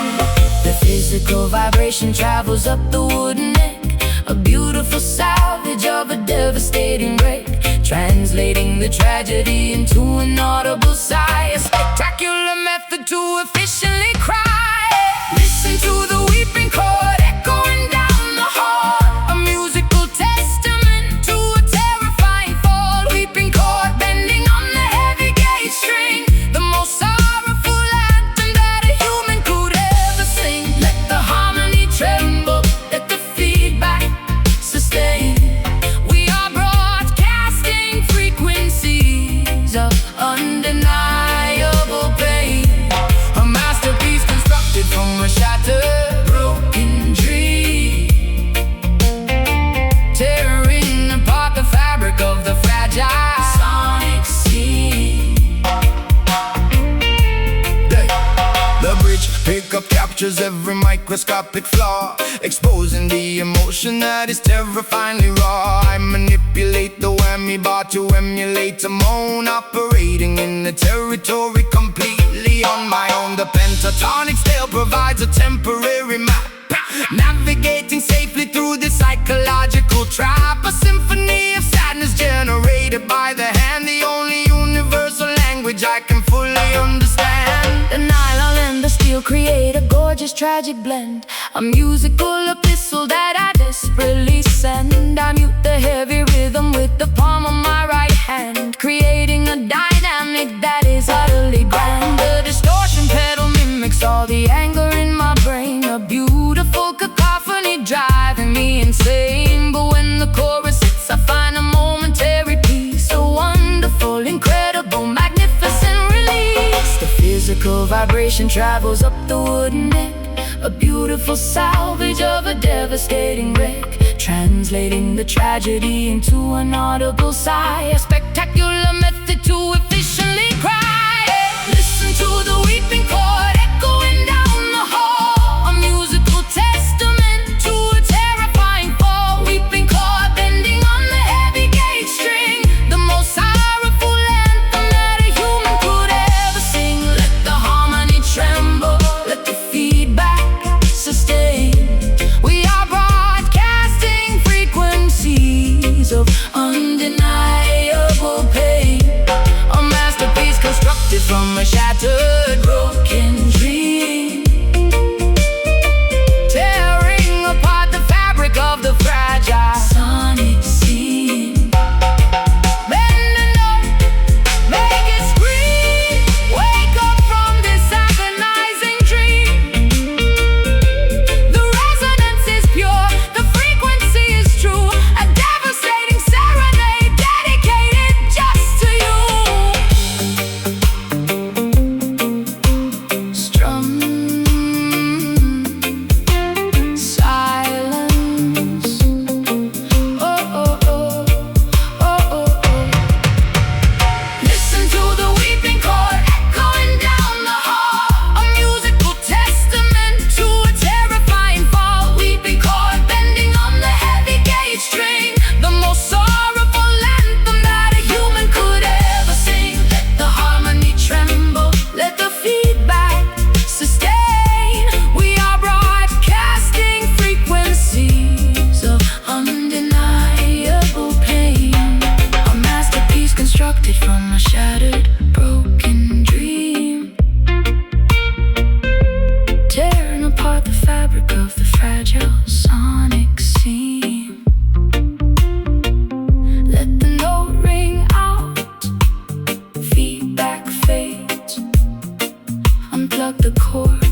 The physical vibration travels up the wooden neck, a beautiful salvage of a devastating wreck, translating the tragedy into an audible sigh, a spectacular method to efficiently cry. Listen to the weeping chord echoing down the hall, a musical testament to a terrifying fall. Weeping chord bending on the heavy gauge string, the most sorrowful anthem that a human could ever sing. Let the harmony tremble, let the feedback sustain. We are broadcasting frequencies of undeniable pain, a masterpiece constructed from a shattered, broken dream, tearing apart the fabric of the fragile sonic scene. The bridge pickup captures every microscopic flaw, exposing the emotion that is terrifyingly raw. I manipulate the whammy bar to emulate a moan, operating in the territory completely on my own. The pentatonic scale provides a temporary map, navigating safely through the psychological trap, a symphony of sadness generated by the hand, the only universal language I can fully understand. The nylon and the steel create a gorgeous tragic blend, a musical epistle that I desperately send. I mute the heavy rhythm with the palm of my right hand, creating a dynamic that is utterly grand. The distortion pedal mimics all the anger in my brain, a beautiful cacophony driving me insane. But when the chorus hits, I find a momentary peace, a wonderful, incredible, magnificent release. The physical vibration travels up the wooden neck, a beautiful salvage of a devastating wreck, translating the tragedy into an audible sigh, a spectacular method to efficiently cry. Listen to the weeping chord echoing down the hall, a musical testament to a terrifying fall. Weeping chord bending on the heavy gauge string, the most sorrowful anthem that a human could ever sing. Let the harmony tremble, let the feedback sustain. We are broadcasting frequencies of undeniable pain, a masterpiece constructed from a shattered, broken dream, tearing apart the fabric of the fragile sonic scene. Bend the note, make it scream, wake up from this agonizing dream. The resonance is pure, the frequency is true, a devastating serenade dedicated just to you. without the chorus.